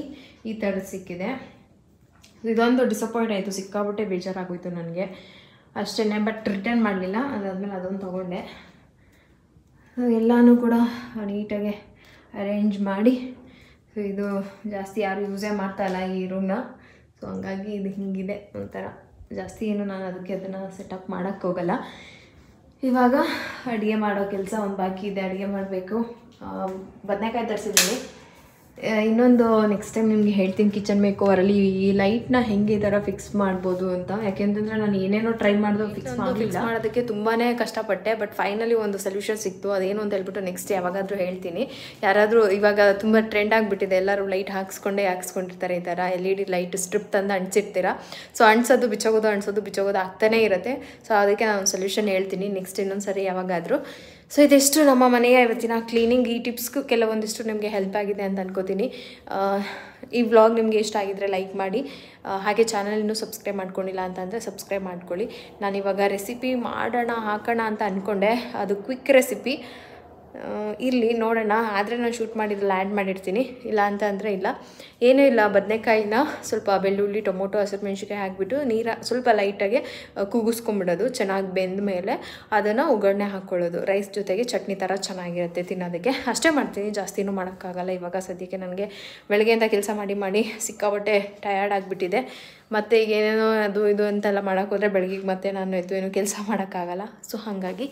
ಈ ಥರದ್ದು ಸಿಕ್ಕಿದೆ. ಇದೊಂದು ಡಿಸಪಾಯಿಂಟ್ ಆಯಿತು, ಸಿಕ್ಕಾಬಿಟ್ಟೆ ಬೇಜಾರಾಗೋಯ್ತು ನನಗೆ ಅಷ್ಟೇ. ಬಟ್ ರಿಟರ್ನ್ ಮಾಡಲಿಲ್ಲ. ಅದಾದಮೇಲೆ ಅದೊಂದು ತೊಗೊಂಡೆ. ಎಲ್ಲನೂ ಕೂಡ ನೀಟಾಗೆ ಅರೇಂಜ್ ಮಾಡಿ. ಸೊ ಇದು ಜಾಸ್ತಿ ಯಾರು ಯೂಸೇ ಮಾಡ್ತಾಯಿಲ್ಲ ಈ ರೂಮ್ನ. ಸೊ ಹಂಗಾಗಿ ಇದು ಹಿಂಗಿದೆ ಒಂಥರ. ಜಾಸ್ತಿ ಏನು ನಾನು ಅದನ್ನು ಸೆಟಪ್ ಮಾಡೋಕ್ಕೆ ಹೋಗಲ್ಲ. ಇವಾಗ ಅಡುಗೆ ಮಾಡೋ ಕೆಲಸ ಒಂದು ಬಾಕಿ ಇದೆ, ಅಡುಗೆ ಮಾಡಬೇಕು. ಬದನೆಕಾಯಿ ತರಿಸಿದ್ದೀನಿ. ಇನ್ನೊಂದು ನೆಕ್ಸ್ಟ್ ಟೈಮ್ ನಿಮಗೆ ಹೇಳ್ತೀನಿ ಕಿಚನ್ ಮೇಕ್ ಓವರಲ್ಲಿ ಈ ಲೈಟ್ನ ಹೆಂಗೆ ಈ ಥರ ಫಿಕ್ಸ್ ಮಾಡ್ಬೋದು ಅಂತ. ಯಾಕೆಂತಂದರೆ ನಾನು ಏನೇನೋ ಟ್ರೈ ಮಾಡಿದ್ರು ಫಿಕ್ಸ್ ಮಾಡೋದಕ್ಕೆ ತುಂಬಾ ಕಷ್ಟಪಟ್ಟೆ. ಬಟ್ ಫೈನಲಿ ಒಂದು ಸೊಲ್ಯೂಷನ್ ಸಿಕ್ತು. ಅದೇನು ಅಂತ ಹೇಳ್ಬಿಟ್ಟು ನೆಕ್ಸ್ಟ್ ಯಾವಾಗಾದರೂ ಹೇಳ್ತೀನಿ. ಯಾರಾದರೂ ಇವಾಗ ತುಂಬ ಟ್ರೆಂಡ್ ಆಗಿಬಿಟ್ಟಿದೆ, ಎಲ್ಲರೂ ಲೈಟ್ ಹಾಕ್ಸ್ಕೊಂಡಿರ್ತಾರೆ. ಈ ಥರ LED ಲೈಟ್ ಸ್ಟ್ರಿಪ್ ತಂದು ಅಂಟಿಸಿರ್ತೀರ. ಸೊ ಅಂಟಿಸೋದು ಬಿಚ್ಚೋಗೋದು ಆಗ್ತಾನೇ ಇರುತ್ತೆ. ಸೊ ಅದಕ್ಕೆ ನಾನು ಒಂದು ಸೊಲ್ಯೂಷನ್ ಹೇಳ್ತೀನಿ ನೆಕ್ಸ್ಟ್ ಇನ್ನೊಂದು ಸರಿ ಯಾವಾಗಾದರೂ. ಸೊ ಇದಿಷ್ಟು ನಮ್ಮ ಮನೆಯ ಇವತ್ತಿನ ಕ್ಲೀನಿಂಗ್. ಈ ಟಿಪ್ಸ್ಗೂ ಕೆಲವೊಂದಿಷ್ಟು ನಿಮಗೆ ಹೆಲ್ಪ್ ಆಗಿದೆ ಅಂತ ಅನ್ಕೋತೀನಿ. ಈ ವ್ಲಾಗ್ ನಿಮಗೆ ಇಷ್ಟ ಆಗಿದ್ದರೆ ಲೈಕ್ ಮಾಡಿ. ಹಾಗೆ ಚಾನಲ್ ಇನ್ನೂ ಸಬ್ಸ್ಕ್ರೈಬ್ ಮಾಡ್ಕೊಂಡಿಲ್ಲ ಅಂತಂದರೆ ಸಬ್ಸ್ಕ್ರೈಬ್ ಮಾಡ್ಕೊಳ್ಳಿ. ನಾನಿವಾಗ ರೆಸಿಪಿ ಹಾಕೋಣ ಅಂತ ಅಂದ್ಕೊಂಡೆ. ಅದು ಕ್ವಿಕ್ ರೆಸಿಪಿ ಇಲ್ಲಿ ನೋಡೋಣ. ಆದರೆ ನಾನು ಶೂಟ್ ಮಾಡಿದ್ರಲ್ಲಿ ಆ್ಯಡ್ ಮಾಡಿರ್ತೀನಿ, ಇಲ್ಲ ಅಂತ ಅಂದರೆ ಇಲ್ಲ. ಏನೂ ಇಲ್ಲ, ಬದನೆಕಾಯಿನ ಸ್ವಲ್ಪ ಬೆಳ್ಳುಳ್ಳಿ, ಟೊಮೊಟೊ, ಹಸಿಮೆಣ್ಸಿಕಾಯಿ ಹಾಕಿಬಿಟ್ಟು ಸ್ವಲ್ಪ ಲೈಟಾಗಿ ಕೂಗಿಸ್ಕೊಂಬಿಡೋದು. ಚೆನ್ನಾಗಿ ಬೆಂದ ಮೇಲೆ ಅದನ್ನು ಒಗ್ಗರಣೆ ಹಾಕ್ಕೊಳ್ಳೋದು. ರೈಸ್ ಜೊತೆಗೆ ಚಟ್ನಿ ಥರ ಚೆನ್ನಾಗಿರುತ್ತೆ ತಿನ್ನೋದಕ್ಕೆ. ಅಷ್ಟೇ ಮಾಡ್ತೀನಿ, ಜಾಸ್ತಿನೂ ಮಾಡೋಕ್ಕಾಗಲ್ಲ. ಇವಾಗ ಸದ್ಯಕ್ಕೆ ನನಗೆ ಬೆಳಗ್ಗೆಯಿಂದ ಕೆಲಸ ಮಾಡಿ ಸಿಕ್ಕಾಪಟ್ಟೆ ಟಯರ್ಡ್ ಆಗಿಬಿಟ್ಟಿದೆ. ಮತ್ತು ಈಗ ಏನೇನೋ ಅದು ಇದು ಅಂತೆಲ್ಲ ಮಾಡೋಕ್ಕೋದ್ರೆ ಬೆಳಗ್ಗೆ ಮತ್ತೆ ನಾನು ಏನು ಕೆಲಸ ಮಾಡೋಕ್ಕಾಗಲ್ಲ. ಸೊ ಹಾಗಾಗಿ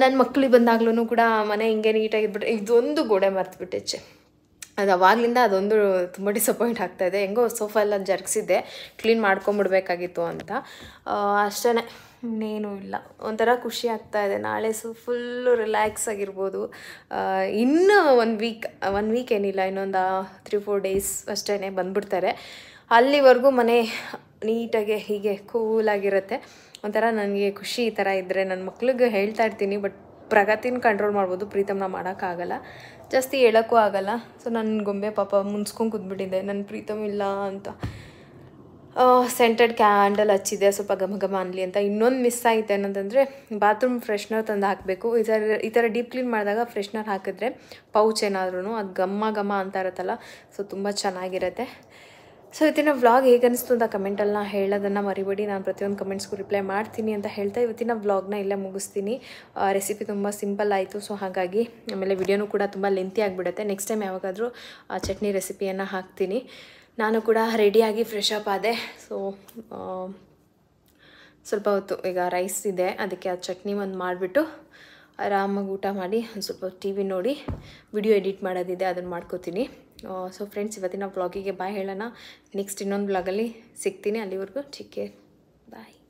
ನನ್ನ ಮಕ್ಕಳಿಗೆ ಬಂದಾಗ್ಲೂ ಕೂಡ ಮನೆ ಹಿಂಗೆ ನೀಟಾಗಿದ್ಬಿಟ್ಟು ಇದೊಂದು ಗೋಡೆ ಮರ್ತುಬಿಟ್ಟೆ. ಅದು ಅವಾಗಲಿಂದ ಅದೊಂದು ತುಂಬ ಡಿಸಪಾಯಿಂಟ್ ಆಗ್ತಾಯಿದೆ. ಹೆಂಗೋ ಸೋಫಾ ಎಲ್ಲ ಜರುಗಿಸಿದ್ದೆ, ಕ್ಲೀನ್ ಮಾಡ್ಕೊಂಬಿಡ್ಬೇಕಾಗಿತ್ತು ಅಂತ. ಅಷ್ಟೇ, ಇನ್ನೇನು ಇಲ್ಲ. ಒಂಥರ ಖುಷಿ ಆಗ್ತಾಯಿದೆ. ನಾಳೆ ಫುಲ್ಲು ರಿಲ್ಯಾಕ್ಸ್ ಆಗಿರ್ಬೋದು. ಇನ್ನೂ ಒನ್ ವೀಕ್ ಏನಿಲ್ಲ, ಇನ್ನೊಂದು 3-4 ಡೇಸ್ ಅಷ್ಟೇ ಬಂದುಬಿಡ್ತಾರೆ. ಅಲ್ಲಿವರೆಗೂ ಮನೆ ನೀಟಾಗಿ ಹೀಗೆ ಕೂಲಾಗಿರುತ್ತೆ. ಒಂಥರ ನನಗೆ ಖುಷಿ ಈ ಥರ ಇದ್ದರೆ. ನನ್ನ ಮಕ್ಳಿಗೆ ಹೇಳ್ತಾ ಇರ್ತೀನಿ, ಬಟ್ ಪ್ರಗತಿನ ಕಂಟ್ರೋಲ್ ಮಾಡ್ಬೋದು, ಪ್ರೀತಮ್ನ ಮಾಡೋಕ್ಕಾಗಲ್ಲ, ಜಾಸ್ತಿ ಹೇಳೋಕ್ಕೂ ಆಗಲ್ಲ. ಸೊ ನನ್ನ ಗೊಂಬೆ ಪಾಪ ಮುನ್ಸ್ಕೊಂಡು ಕೂತ್ಬಿಟ್ಟಿದೆ, ನನ್ನ ಪ್ರೀತಮ್ ಇಲ್ಲ ಅಂತ. ಸೆಂಟೆಡ್ ಕ್ಯಾಂಡಲ್ ಹಚ್ಚಿದೆ, ಸ್ವಲ್ಪ ಘಮ ಅನ್ನಲಿ ಅಂತ. ಇನ್ನೊಂದು ಮಿಸ್ ಆಯಿತು ಏನಂತಂದರೆ ಬಾತ್ರೂಮ್ ಫ್ರೆಶ್ನರ್ ತಂದು ಹಾಕಬೇಕು. ಈ ಥರ ಡೀಪ್ ಕ್ಲೀನ್ ಮಾಡಿದಾಗ ಫ್ರೆಶ್ನರ್ ಹಾಕಿದ್ರೆ ಪೌಚ್ ಏನಾದ್ರೂ ಅದು ಘಮ ಅಂತ ಇರುತ್ತಲ್ಲ, ಸೊ ತುಂಬ ಚೆನ್ನಾಗಿರುತ್ತೆ. ಸೊ ಇವತ್ತಿನ ವ್ಲಾಗ್ ಹೇಗೆ ಅನಿಸ್ತು ಅಂತ ಕಮೆಂಟಲ್ಲಿ ಹೇಳೋದನ್ನು ಮರಿಬೇಡಿ. ನಾನು ಪ್ರತಿಯೊಂದು ಕಮೆಂಟ್ಸ್ಗೂ ರಿಪ್ಲೈ ಮಾಡ್ತೀನಿ ಅಂತ ಹೇಳ್ತಾ ಇವತ್ತಿನ ವ್ಲಾಗ್ನ ಇಲ್ಲೇ ಮುಗಿಸ್ತೀನಿ. ರೆಸಿಪಿ ತುಂಬ ಸಿಂಪಲ್ ಆಯಿತು. ಸೊ ಹಾಗಾಗಿ ಆಮೇಲೆ ವಿಡಿಯೋನೂ ಕೂಡ ತುಂಬ ಲೆಂತಿ ಆಗಿಬಿಡುತ್ತೆ. ನೆಕ್ಸ್ಟ್ ಟೈಮ್ ಯಾವಾಗಾದರೂ ಚಟ್ನಿ ರೆಸಿಪಿಯನ್ನು ಹಾಕ್ತೀನಿ. ನಾನು ಕೂಡ ರೆಡಿಯಾಗಿ ಫ್ರೆಶ್ ಅಪ್ ಆದೆ. ಸೊ ಸ್ವಲ್ಪ ಹೊತ್ತು ಈಗ ರೈಸ್ ಇದೆ, ಅದಕ್ಕೆ ಆ ಚಟ್ನಿ ಒಂದು ಮಾಡಿಬಿಟ್ಟು ಆರಾಮಾಗಿ ಊಟ ಮಾಡಿ ಒಂದು ಸ್ವಲ್ಪ TV ನೋಡಿ ವಿಡಿಯೋ ಎಡಿಟ್ ಮಾಡೋದಿದೆ, ಅದನ್ನು ಮಾಡ್ಕೋತೀನಿ. ಸೊ ಫ್ರೆಂಡ್ಸ್, ಇವತ್ತಿನ ವ್ಲಾಗಿಗೆ ಬಾಯ್ ಹೇಳೋಣ. ನೆಕ್ಸ್ಟ್ ಇನ್ನೊಂದು ವ್ಲಾಗಲ್ಲಿ ಸಿಗ್ತೀನಿ. ಅಲ್ಲಿವರೆಗೂ ಟೇಕ್ ಕೇರ್, ಬಾಯ್.